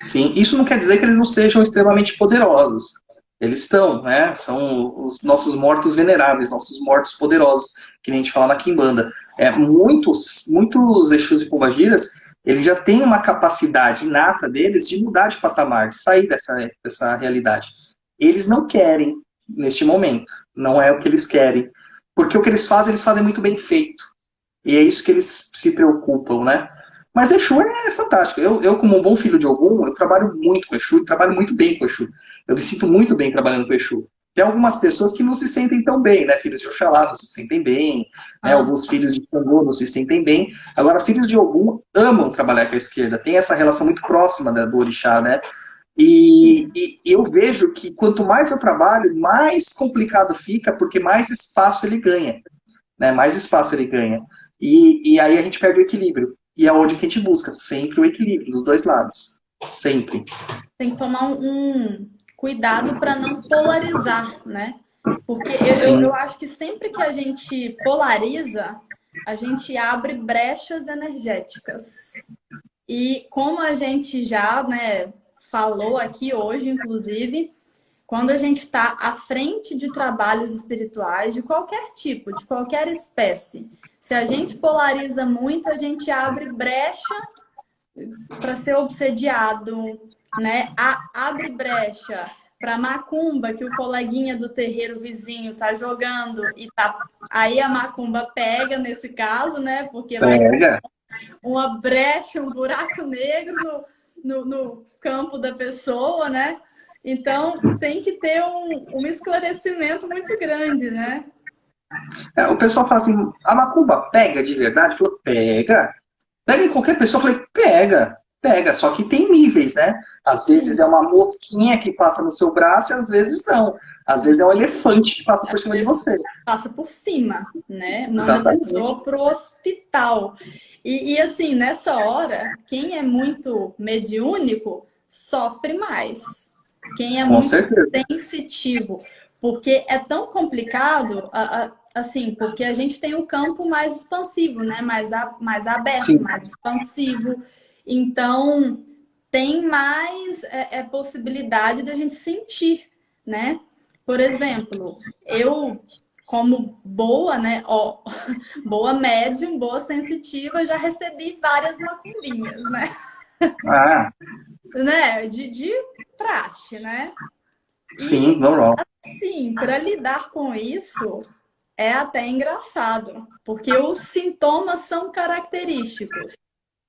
Sim, isso não quer dizer que eles não sejam extremamente poderosos. Eles estão, né? São os nossos mortos veneráveis, nossos mortos poderosos, que nem a gente fala na Quimbanda. Muitos Exus e Pombagiras, eles já têm uma capacidade inata deles de mudar de patamar, de sair dessa realidade. Eles não querem, neste momento. Não é o que eles querem. Porque o que eles fazem muito bem feito. E é isso que eles se preocupam, né? Mas Exu é fantástico. Eu, como um bom filho de Ogum, eu trabalho muito com Exu, e trabalho muito bem com Exu. Eu me sinto muito bem trabalhando com Exu. Tem algumas pessoas que não se sentem tão bem, né? Filhos de Oxalá não se sentem bem, né? Alguns filhos de Xangô não se sentem bem. Agora, filhos de Ogum amam trabalhar com a esquerda. Tem essa relação muito próxima do orixá, né? E eu vejo que quanto mais eu trabalho, mais complicado fica, porque mais espaço ele ganha. Né? Mais espaço ele ganha. E aí a gente perde o equilíbrio. E é onde que a gente busca sempre o equilíbrio dos dois lados. Sempre. Tem que tomar um cuidado para não polarizar, né? Porque eu acho que sempre que a gente polariza, a gente abre brechas energéticas. E como a gente já, né, falou aqui hoje, inclusive, quando a gente está à frente de trabalhos espirituais de qualquer tipo, de qualquer espécie, se a gente polariza muito, a gente abre brecha para ser obsediado, né? Abre brecha para macumba, que o coleguinha do terreiro vizinho tá jogando e aí a macumba pega nesse caso, né? Porque vai uma brecha, um buraco negro no campo da pessoa, né? Então tem que ter um esclarecimento muito grande, né? O pessoal fala assim, a macumba pega de verdade? Eu falo, pega. Pega em qualquer pessoa. Eu falei, pega. Só que tem níveis, né? Às vezes é uma mosquinha que passa no seu braço e às vezes não. Às vezes é um elefante que passa por cima de você. Passa por cima, né? Manda a pessoa pro hospital. E assim, nessa hora, quem é muito mediúnico sofre mais. Quem é muito sensitivo. Porque é tão complicado, assim, porque a gente tem um campo mais expansivo, né? Mais aberto, mais expansivo. Então, tem mais possibilidade da gente sentir, né? Por exemplo, eu, como boa, né? Boa médium, boa sensitiva, já recebi várias macumbinhas, né? Né? De praxe, né? Sim, normal. Sim, para lidar com isso é até engraçado, porque os sintomas são característicos.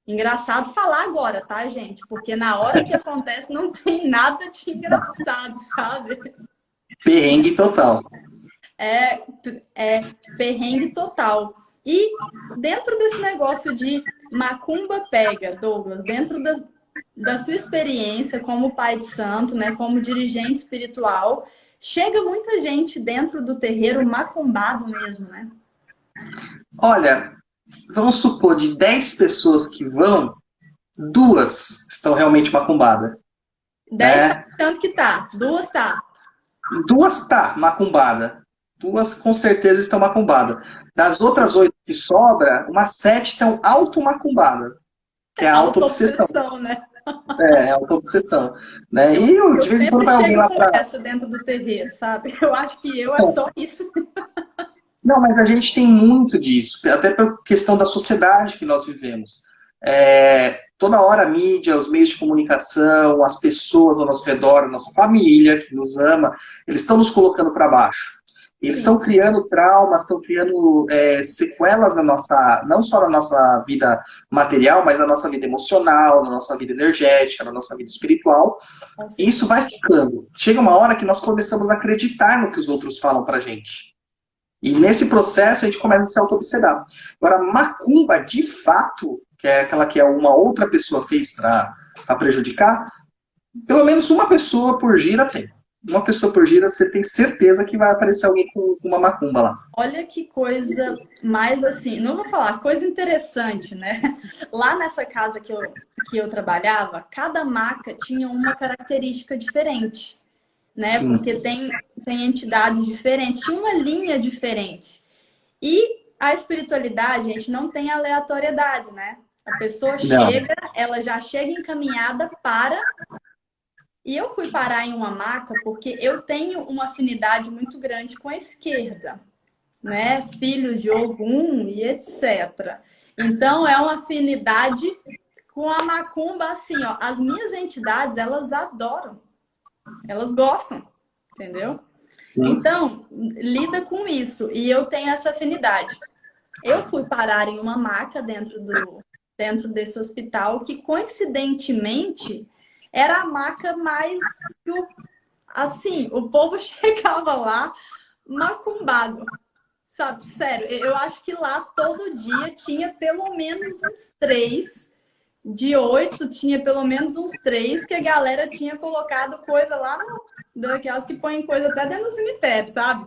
Engraçado falar agora, tá, gente? Porque na hora que acontece não tem nada de engraçado, sabe? Perrengue total. É perrengue total. E dentro desse negócio de macumba pega, Douglas, dentro da sua experiência como pai de santo, né, como dirigente espiritual, chega muita gente dentro do terreiro macumbado mesmo, né? Olha, vamos supor, de 10 pessoas que vão, 2 estão realmente macumbadas. 10 tá achando que tá, 2 tá. 2 tá macumbada. 2 com certeza estão macumbadas. Das outras 8 que sobra, umas 7 estão auto-macumbadas. Que é a auto-obsessão, né? É auto-obsessão. Né? Eu de vez em quando vai alguém lá pra... essa dentro do terreiro, sabe? Eu acho que é só isso. Não, mas a gente tem muito disso, até por questão da sociedade que nós vivemos. Toda hora a mídia, os meios de comunicação, as pessoas ao nosso redor, a nossa família que nos ama, eles estão nos colocando para baixo. Eles Sim, estão criando traumas, estão criando sequelas na nossa, não só na nossa vida material, mas na nossa vida emocional, na nossa vida energética, na nossa vida espiritual. com E isso certeza. vai ficando. Chega uma hora que nós começamos a acreditar no que os outros falam pra gente. E nesse processo a gente começa a se auto-obsedar. Agora, macumba, de fato, que é aquela que uma outra pessoa fez para prejudicar, pelo menos uma pessoa por gira tem. Uma pessoa por gira, você tem certeza que vai aparecer alguém com uma macumba lá. Olha que coisa mais assim, não vou falar, coisa interessante, né? Lá nessa casa que eu trabalhava, cada maca tinha uma característica diferente, né? Sim. Porque tem entidades diferentes, tinha uma linha diferente. E a espiritualidade, gente, não tem aleatoriedade, né? A pessoa Não. chega, ela já chega encaminhada para. E eu fui parar em uma maca porque eu tenho uma afinidade muito grande com a esquerda, né? Filhos de Ogum e etc. Então é uma afinidade com a macumba, assim, ó. As minhas entidades, elas adoram, elas gostam, entendeu? Sim. Então, lida com isso. E eu tenho essa afinidade. Eu fui parar em uma maca dentro desse hospital, que coincidentemente era a maca mais que assim, o povo chegava lá macumbado, sabe? Sério, eu acho que lá todo dia tinha pelo menos uns três, de 8 tinha pelo menos uns três que a galera tinha colocado coisa lá daquelas que põem coisa até dentro do cemitério, sabe?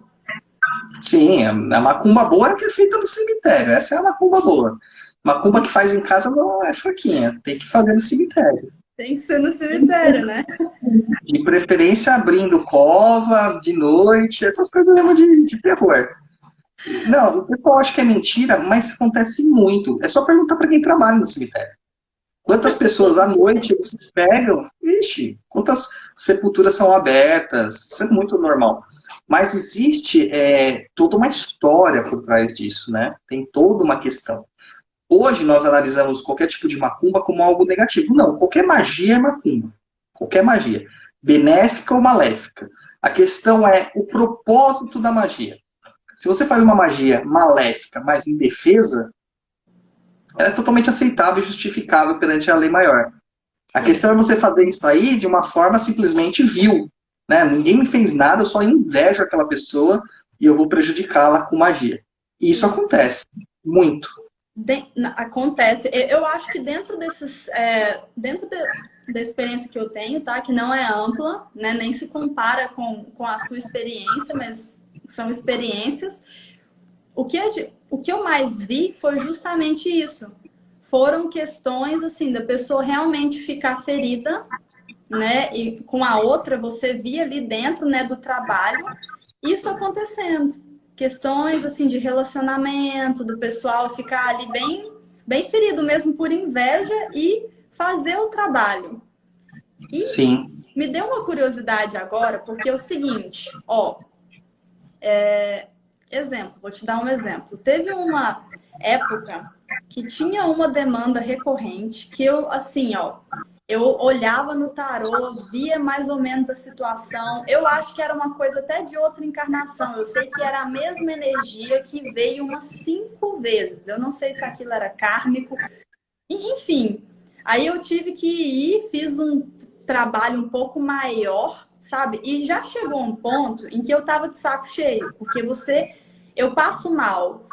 Sim, a macumba boa é a que é feita no cemitério. Essa é a macumba boa. Macumba que faz em casa não é fraquinha. Tem que fazer no cemitério. Tem que ser no cemitério, né? De preferência abrindo cova, de noite, essas coisas mesmo de terror. Não, o pessoal acha que é mentira, mas acontece muito. É só perguntar para quem trabalha no cemitério. Quantas pessoas à noite eles pegam? Ixi, quantas sepulturas são abertas? Isso é muito normal. Mas existe toda uma história por trás disso, né? Tem toda uma questão. Hoje nós analisamos qualquer tipo de macumba como algo negativo. Não, qualquer magia é macumba. Qualquer magia. Benéfica ou maléfica. A questão é o propósito da magia. Se você faz uma magia maléfica, mas indefesa, ela é totalmente aceitável e justificável perante a lei maior. A Sim. questão é você fazer isso aí de uma forma simplesmente vil. Né? Ninguém me fez nada, eu só invejo aquela pessoa e eu vou prejudicá-la com magia. E isso Isso. acontece muito. Acontece. Eu acho que dentro desses, da experiência que eu tenho, tá? Que não é ampla, né? Nem se compara com a sua experiência, mas são experiências. O que eu mais vi foi justamente isso. Foram questões assim da pessoa realmente ficar ferida, né? E com a outra você via ali dentro, né, do trabalho, isso acontecendo. Questões assim de relacionamento, do pessoal ficar ali bem ferido mesmo por inveja e fazer o trabalho. E Sim. me deu uma curiosidade agora, porque é o seguinte, ó, exemplo, vou te dar um exemplo. Teve uma época que tinha uma demanda recorrente que eu, assim, ó, eu olhava no tarô, via mais ou menos a situação. Eu acho que era uma coisa até de outra encarnação. Eu sei que era a mesma energia que veio umas 5 vezes. Eu não sei se aquilo era kármico. Enfim, aí eu tive que ir, fiz um trabalho um pouco maior, sabe? E já chegou um ponto em que eu tava de saco cheio, porque eu passo mal,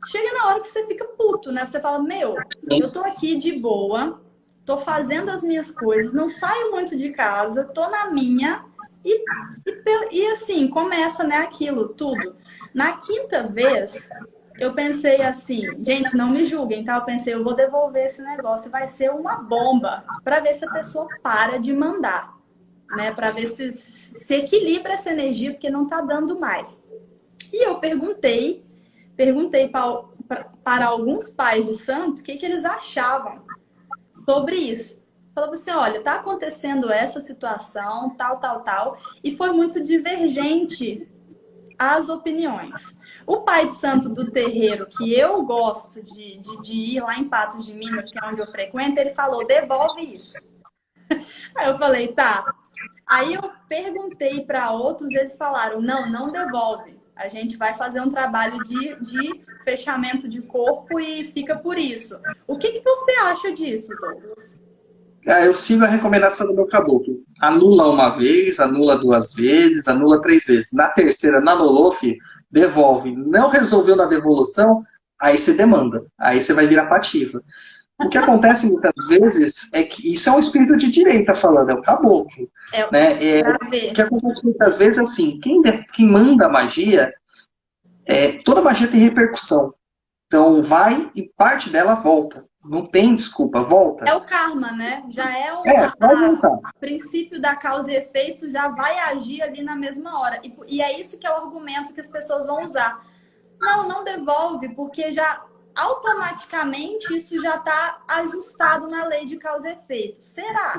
chega na hora que você fica puto, né? Você fala, meu, eu tô aqui de boa, tô fazendo as minhas coisas, não saio muito de casa, tô na minha, e assim, começa, né, aquilo, tudo. Na quinta vez, eu pensei assim, gente, não me julguem, tá? Eu pensei, eu vou devolver esse negócio, vai ser uma bomba, para ver se a pessoa para de mandar, né? Para ver se equilibra essa energia, porque não tá dando mais. E eu perguntei para alguns pais de santo o que eles achavam sobre isso. Falava assim, olha, tá acontecendo essa situação, tal, tal, tal, e foi muito divergente as opiniões. O pai de santo do terreiro, que eu gosto de ir lá em Patos de Minas, que é onde eu frequento, ele falou, devolve isso. Aí eu falei, tá. Aí eu perguntei para outros, eles falaram, não, não devolve. A gente vai fazer um trabalho de fechamento de corpo e fica por isso. O que você acha disso, Douglas? Eu sigo a recomendação do meu caboclo. Anula uma vez, anula duas vezes, anula três vezes. Na terceira, na anulou, devolve. Não resolveu na devolução, aí você demanda. Aí você vai virar pativa. O que acontece muitas vezes é que isso é um espírito de direita falando, é o caboclo. Né? O que acontece muitas vezes é assim, quem manda a magia, toda magia tem repercussão. Então vai e parte dela volta. Não tem desculpa, volta. É o karma, né? Já é vai voltar. O princípio da causa e efeito, já vai agir ali na mesma hora. E é isso que é o argumento que as pessoas vão usar. Não, não devolve, porque já automaticamente isso já está ajustado na lei de causa e efeito. Será?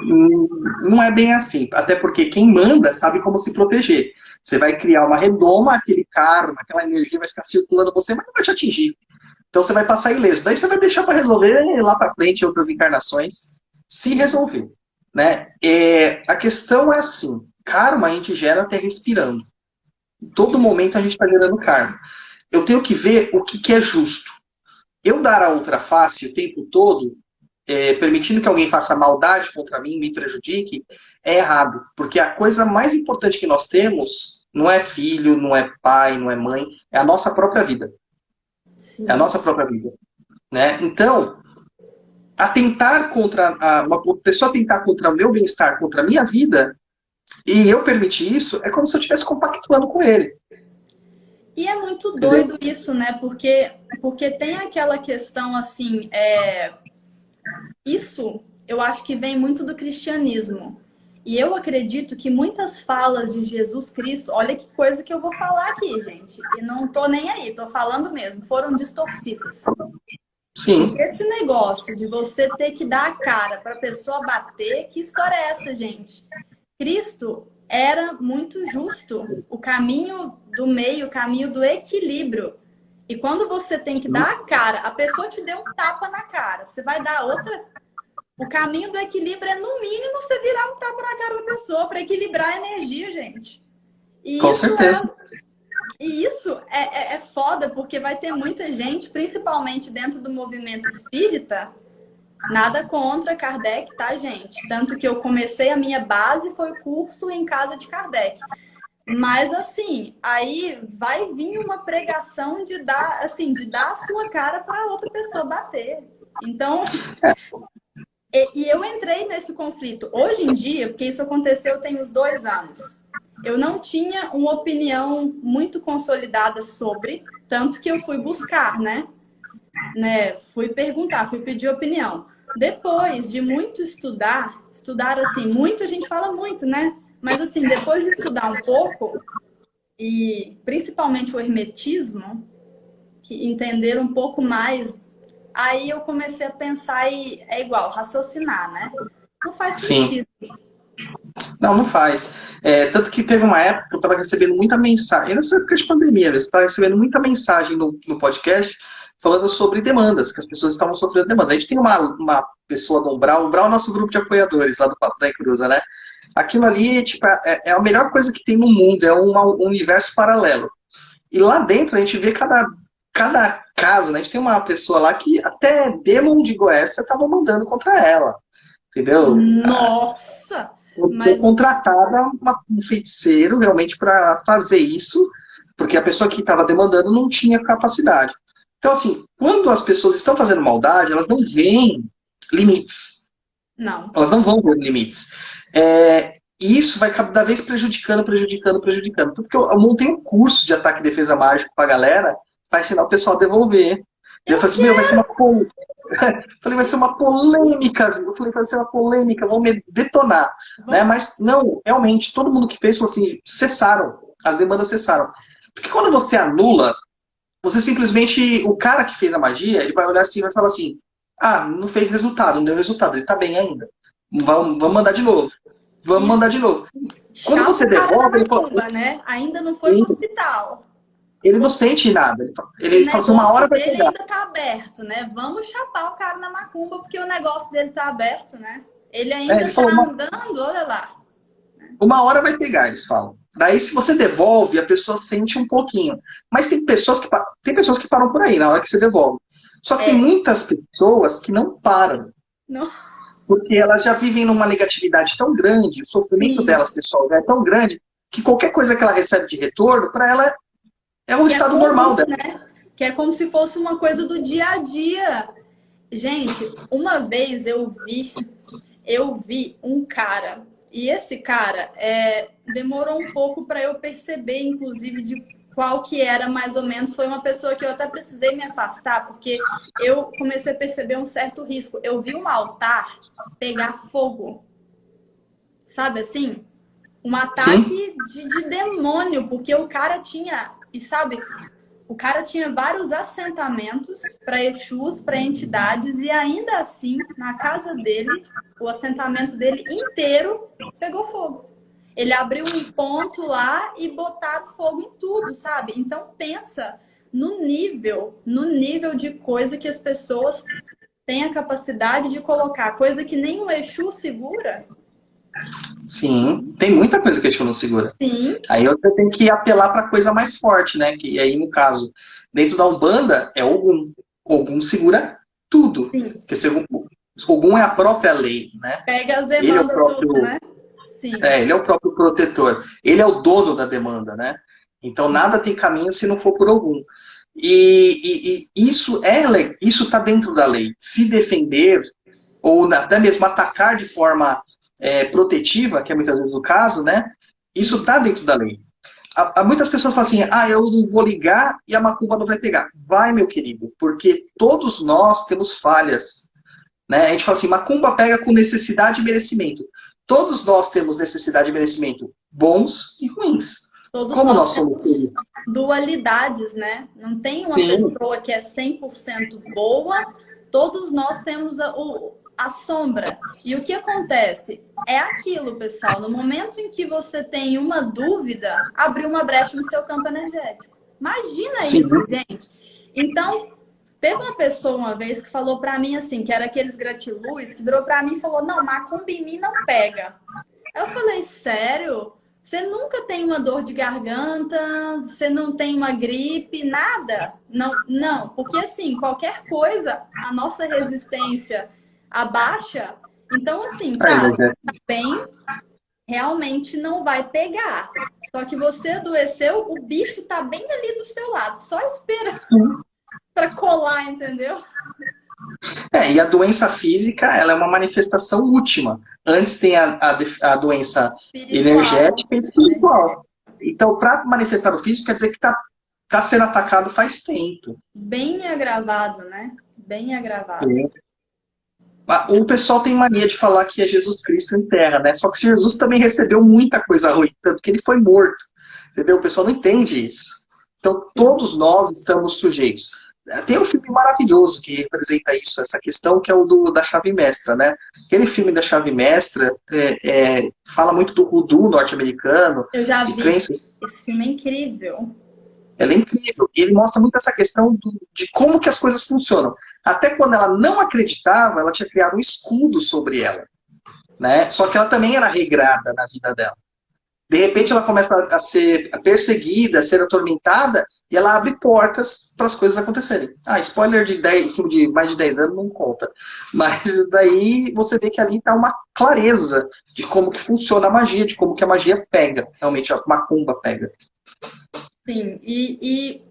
Não é bem assim. Até porque quem manda sabe como se proteger. Você vai criar uma redoma, aquele karma, aquela energia vai ficar circulando você, mas não vai te atingir. Então você vai passar ileso. Daí você vai deixar para resolver lá para frente, em outras encarnações, se resolver. Né? A questão é assim, karma a gente gera até respirando. Em todo momento a gente está gerando karma. Eu tenho que ver o que é justo. Eu dar a outra face o tempo todo, permitindo que alguém faça maldade contra mim, me prejudique, é errado. Porque a coisa mais importante que nós temos não é filho, não é pai, não é mãe, é a nossa própria vida. Sim. É a nossa própria vida. Né? Então, atentar contra uma pessoa atentar contra o meu bem-estar, contra a minha vida, e eu permitir isso, é como se eu estivesse compactuando com ele. E é muito doido isso, né? Porque tem aquela questão assim, isso eu acho que vem muito do cristianismo. E eu acredito que muitas falas de Jesus Cristo, olha que coisa que eu vou falar aqui, gente. E não tô nem aí, tô falando mesmo, foram distorcidas. Sim. Porque esse negócio de você ter que dar a cara para a pessoa bater, que história é essa, gente? Cristo era muito justo. O caminho do meio, o caminho do equilíbrio. E quando você tem que dar a cara, a pessoa te deu um tapa na cara, você vai dar outra? O caminho do equilíbrio é, no mínimo, você virar um tapa na cara da pessoa para equilibrar a energia, gente. E com certeza. E isso é foda, porque vai ter muita gente, principalmente dentro do movimento espírita, nada contra Kardec, tá, gente? Tanto que eu comecei, a minha base foi o curso em casa de Kardec. Mas, assim, aí vai vir uma pregação de dar a sua cara para outra pessoa bater. Então... E eu entrei nesse conflito. Hoje em dia, porque isso aconteceu tem uns 2 anos, eu não tinha uma opinião muito consolidada sobre, tanto que eu fui buscar, né? Fui perguntar, fui pedir opinião. Depois de muito estudar assim, muito a gente fala muito, né? Mas assim, depois de estudar um pouco, e principalmente o hermetismo, que entender um pouco mais... Aí eu comecei a pensar e é igual, raciocinar, né? Não faz sentido. Sim. Não faz. Tanto que teve uma época que eu estava recebendo muita mensagem, nessa época de pandemia, eu estava recebendo muita mensagem no podcast falando sobre demandas, que as pessoas estavam sofrendo demandas. A gente tem uma pessoa do Umbral, o Umbral é o nosso grupo de apoiadores lá do Papo da Encruza, né? Aquilo ali tipo, é a melhor coisa que tem no mundo, é um universo paralelo. E lá dentro a gente vê cada caso, né? A gente tem uma pessoa lá que até Demon de Goécia estavam mandando contra ela. Entendeu? Nossa! Foi contratada um feiticeiro realmente para fazer isso, porque a pessoa que estava demandando não tinha capacidade. Então, assim, quando as pessoas estão fazendo maldade, elas não veem limites. Não. Elas não vão ver limites. E isso vai cada vez prejudicando. Tanto que eu montei um curso de ataque e defesa mágico para a galera, para ensinar o pessoal a devolver. Eu falei assim, vai ser uma vai ser uma polêmica, viu? Eu falei, vai ser uma polêmica, vão me detonar. Né? Mas não, realmente, todo mundo que fez falou assim, cessaram, as demandas cessaram. Porque quando você anula, você simplesmente, o cara que fez a magia, ele vai olhar assim e vai falar assim, não fez resultado, não deu resultado, ele tá bem ainda. Vamos mandar de novo. Vamos mandar de novo. Quando você devolve, ele fala, né? Ainda não foi pro hospital. Ele não sente nada. Ele fala assim, uma hora vai chegar. Ele ainda tá aberto, né? Vamos chapar o cara na macumba, porque o negócio dele tá aberto, né? Ele ainda tá andando, olha lá. Uma hora vai pegar, eles falam. Daí, se você devolve, a pessoa sente um pouquinho. Mas tem pessoas que param por aí na hora que você devolve. Só que tem É, muitas pessoas que não param. não, Porque elas já vivem numa negatividade tão grande, o sofrimento sim. delas, pessoal, já é tão grande, que qualquer coisa que ela recebe de retorno, para ela é o Que é estado normal comum, dela. né? Que é como se fosse uma coisa do dia a dia. Gente, uma vez eu vi um cara, e esse cara demorou um pouco para eu perceber, inclusive, de qual que era mais ou menos. Foi uma pessoa que eu até precisei me afastar, porque eu comecei a perceber um certo risco. Eu vi um altar pegar fogo, sabe assim? Um Sim, ataque de demônio, porque o cara tinha, e sabe, o cara tinha vários assentamentos para Exus, para entidades, e ainda assim, na casa dele, o assentamento dele inteiro pegou fogo. Ele abriu um ponto lá e botaram fogo em tudo, sabe? Então pensa no nível de coisa que as pessoas têm a capacidade de colocar, coisa que nem o Exu segura. sim. Tem muita coisa que a gente não segura. Sim, Aí você tem que apelar para coisa mais forte, né? Que aí, no caso, dentro da Umbanda, é Ogum. Ogum segura tudo. sim. Porque Ogum é a própria lei, né? Pega as Ele é o demandas tudo, próprio né? Sim, Ele é o próprio protetor. Ele é o dono da demanda, né? Então sim. nada tem caminho se não for por algum. E isso está dentro da lei. Se defender ou até mesmo atacar de forma protetiva, que é muitas vezes o caso, né? Isso está dentro da lei. Há muitas pessoas falam assim, eu não vou ligar e a macumba não vai pegar. Vai, meu querido, porque todos nós temos falhas, né? A gente fala assim, macumba pega com necessidade e merecimento. Todos nós temos necessidade e merecimento, bons e ruins. Todos Como nós nós somos temos felizes? dualidades, né? Não tem uma Sim, pessoa que é 100% boa, todos nós temos a sombra. E o que acontece? É aquilo, pessoal, no momento em que você tem uma dúvida, abriu uma brecha no seu campo energético. Imagina sim. isso, gente. Então, teve uma pessoa uma vez que falou pra mim assim, que era aqueles gratiluz, que virou pra mim e falou: "Não, macumba em mim não pega". Eu falei: "Sério? Você nunca tem uma dor de garganta? Você não tem uma gripe? Nada?" Não, não, porque assim, qualquer coisa, a nossa resistência abaixa. Então, assim, Aí, tá, mas tá bem, realmente não vai pegar. Só que você adoeceu, o bicho tá bem ali do seu lado, só espera para colar, entendeu? e a doença física, ela é uma manifestação última. Antes tem a doença Espiritual, energética e energético. espiritual. Então, para manifestar o físico, quer dizer que tá sendo atacado faz tempo. Bem agravado, né? Bem agravado. Sim. O pessoal tem mania de falar que é Jesus Cristo em terra, né? Só que Jesus também recebeu muita coisa ruim, tanto que ele foi morto. Entendeu? O pessoal não entende isso. Então, todos nós estamos sujeitos. Tem um filme maravilhoso que representa isso, essa questão, que é o da chave mestra, né? Aquele filme da chave mestra fala muito do voodoo norte-americano, Eu já de vi. crenças. Esse filme é incrível. Ela é incrível. E ele mostra muito essa questão de como que as coisas funcionam. Até quando ela não acreditava, ela tinha criado um escudo sobre ela, né? Só que ela também era regrada na vida dela. De repente ela começa a ser perseguida, a ser atormentada, e ela abre portas para as coisas acontecerem. Spoiler de filme de mais de 10 anos não conta. Mas daí você vê que ali está uma clareza de como que funciona a magia, de como que a magia pega. Realmente a macumba pega. Sim. E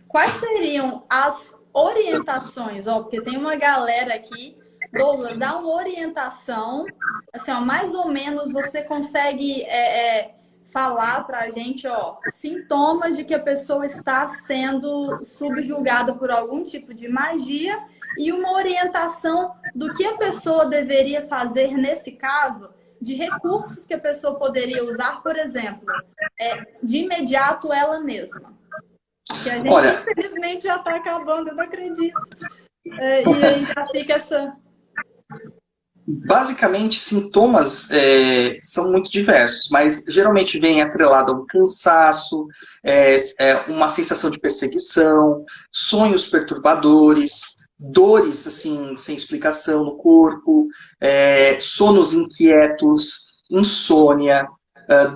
quais seriam as orientações? Porque tem uma galera aqui. Douglas, dá uma orientação. Assim, mais ou menos você consegue falar para a gente, sintomas de que a pessoa está sendo subjugada por algum tipo de magia e uma orientação do que a pessoa deveria fazer nesse caso, de recursos que a pessoa poderia usar, por exemplo, de imediato ela mesma. Que a gente, Olha, infelizmente, já está acabando, eu não acredito. E aí já fica essa... basicamente, sintomas são muito diversos, mas geralmente vem atrelado a um cansaço, uma sensação de perseguição, sonhos perturbadores, dores assim sem explicação no corpo, sonos inquietos, insônia.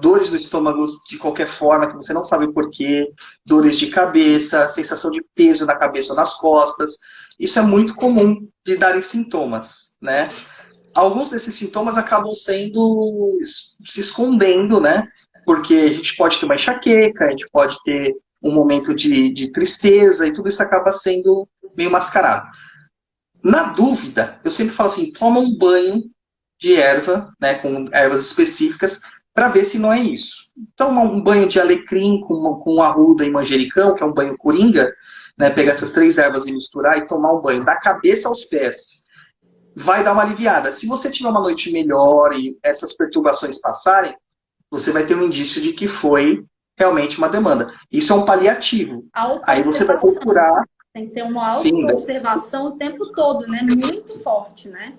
dores no estômago de qualquer forma, que você não sabe o porquê, dores de cabeça, sensação de peso na cabeça ou nas costas. Isso é muito comum de darem sintomas, né? Alguns desses sintomas acabam se escondendo, né? Porque a gente pode ter uma enxaqueca, a gente pode ter um momento de tristeza, e tudo isso acaba sendo meio mascarado. Na dúvida, eu sempre falo assim, toma um banho de erva, né, com ervas específicas, para ver se não é isso. Toma um banho de alecrim com arruda e manjericão, que é um banho coringa, né, pegar essas 3 ervas e misturar e tomar um banho da cabeça aos pés. Vai dar uma aliviada. Se você tiver uma noite melhor e essas perturbações passarem, você vai ter um indício de que foi realmente uma demanda. Isso é um paliativo. Aí você vai procurar... Tem que ter uma autoobservação o tempo todo, né? Muito forte, né?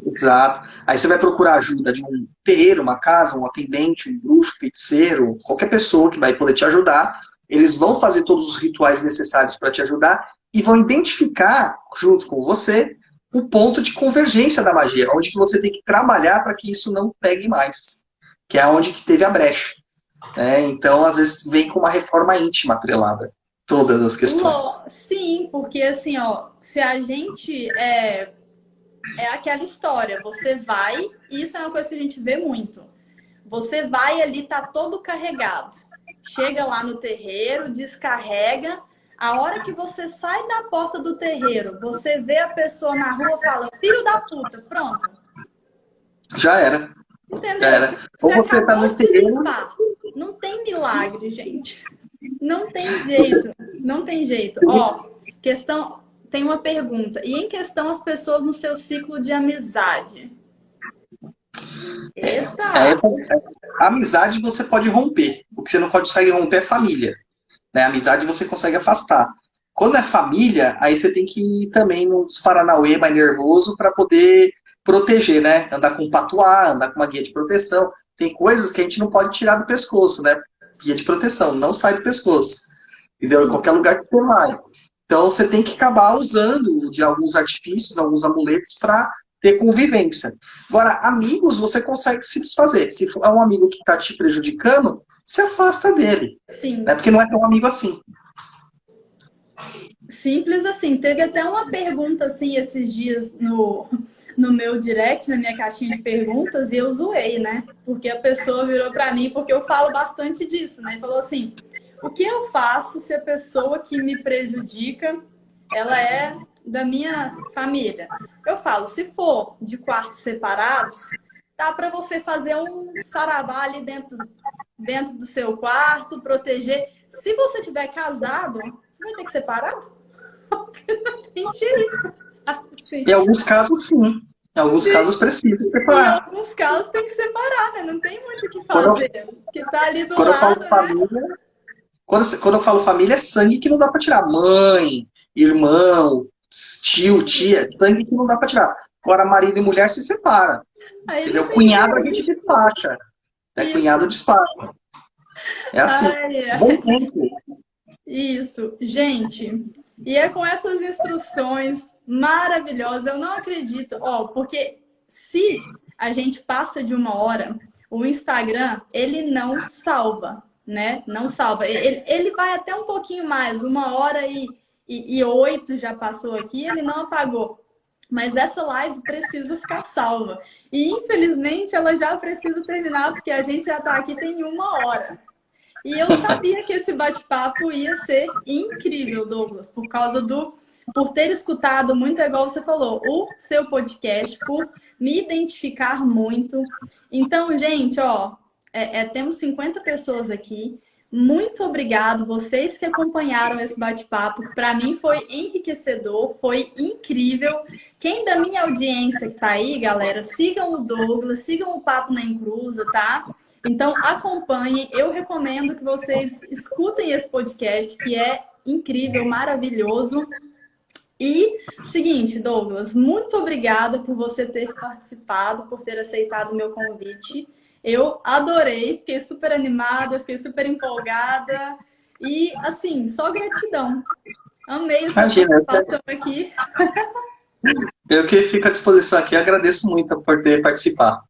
Exato. Aí você vai procurar ajuda de um terreiro, uma casa, um atendente, um bruxo, feiticeiro, qualquer pessoa que vai poder te ajudar. Eles vão fazer todos os rituais necessários para te ajudar e vão identificar, junto com você, o ponto de convergência da magia, onde que você tem que trabalhar para que isso não pegue mais, que é onde que teve a brecha. Então, às vezes, vem com uma reforma íntima atrelada, todas as questões. Sim, porque assim, ó, se a gente... É aquela história, você vai, e isso é uma coisa que a gente vê muito. Você vai ali, tá todo carregado. Chega lá no terreiro, descarrega. A hora que você sai da porta do terreiro, você vê a pessoa na rua e fala, filho da puta, pronto. Já era. Entendeu? Já era. Você acabou de limpar. Não tem milagre, gente. Não tem jeito. Não tem jeito. Ó, questão... Tem uma pergunta. E em questão as pessoas no seu ciclo de amizade? Eita! A amizade você pode romper. O que você não consegue romper é família. Né? A amizade você consegue afastar. Quando é família, aí você tem que ir também nos paranauê mais nervoso para poder proteger, né? Andar com um patuá, andar com uma guia de proteção. Tem coisas que a gente não pode tirar do pescoço, né? Guia de proteção, não sai do pescoço. Entendeu? Sim. Em qualquer lugar que você vai. Então, você tem que acabar usando de alguns artifícios, alguns amuletos para ter convivência. Agora, amigos, você consegue se desfazer. Se é um amigo que está te prejudicando, se afasta dele. Sim. Né? Porque não é tão amigo assim. Simples assim. Teve até uma pergunta assim esses dias no meu direct, na minha caixinha de perguntas, e eu zoei, né? Porque a pessoa virou para mim, porque eu falo bastante disso, né? E falou assim... O que eu faço se a pessoa que me prejudica, ela é da minha família? Eu falo, se for de quartos separados, dá para você fazer um saravá ali dentro do seu quarto, proteger. Se você tiver casado, você vai ter que separar? Porque não tem jeito. Assim. Em alguns casos, sim. Em alguns casos precisa separar. Em alguns casos tem que separar, né? Não tem muito o que fazer. Porque tá ali do lado, né? Família, quando eu falo família, é sangue que não dá para tirar. Mãe, irmão, tio, tia, sangue que não dá para tirar. Agora, marido e mulher se separam. Entendeu? Cunhado a gente despacha. Cunhado despacha. É assim. Bom tempo. Isso. Gente, e é com essas instruções maravilhosas, eu não acredito. Porque se a gente passa de 1 hora, o Instagram, ele não salva. Né? Não salva. Ele vai até um pouquinho mais, 1h08 já passou aqui, ele não apagou. Mas essa live precisa ficar salva. E infelizmente ela já precisa terminar, porque a gente já está aqui tem 1 hora. E eu sabia que esse bate-papo ia ser incrível, Douglas, por ter escutado muito, igual você falou, o seu podcast, por me identificar muito. Então, gente, temos 50 pessoas aqui. Muito obrigado, vocês que acompanharam esse bate-papo. Para mim foi enriquecedor, foi incrível. Quem da minha audiência que tá aí, galera, sigam o Douglas, sigam o Papo na Encruza, tá? Então acompanhem. Eu recomendo que vocês escutem esse podcast, que é incrível, maravilhoso. E, seguinte, Douglas, muito obrigada por você ter participado, por ter aceitado o meu convite. Eu adorei, fiquei super animada, fiquei super empolgada. E, assim, só gratidão. Amei essa participação aqui. Eu que fico à disposição aqui, agradeço muito por ter participado.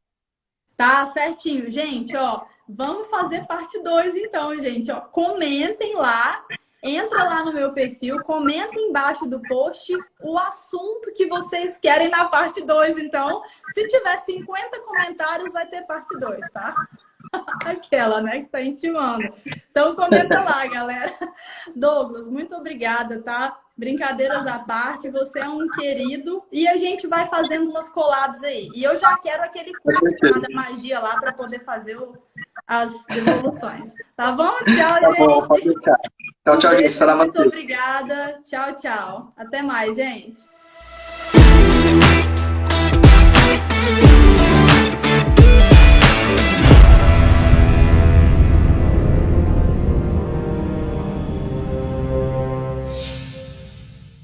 Tá, certinho. Gente, vamos fazer parte 2 então, gente. Ó, comentem lá, entra lá no meu perfil, comenta embaixo do post o assunto que vocês querem na parte 2. Então, se tiver 50 comentários, vai ter parte 2, tá? Aquela, né, que tá intimando. Então, comenta lá, galera. Douglas, muito obrigada, tá? Brincadeiras à parte, você é um querido. E a gente vai fazendo umas collabs aí. E eu já quero aquele curso da magia lá para poder fazer as devoluções. Tá bom? Tchau, Tá gente. bom, pode deixar. Tchau, tchau, gente. Muito obrigada. Tchau, tchau. Até mais, gente.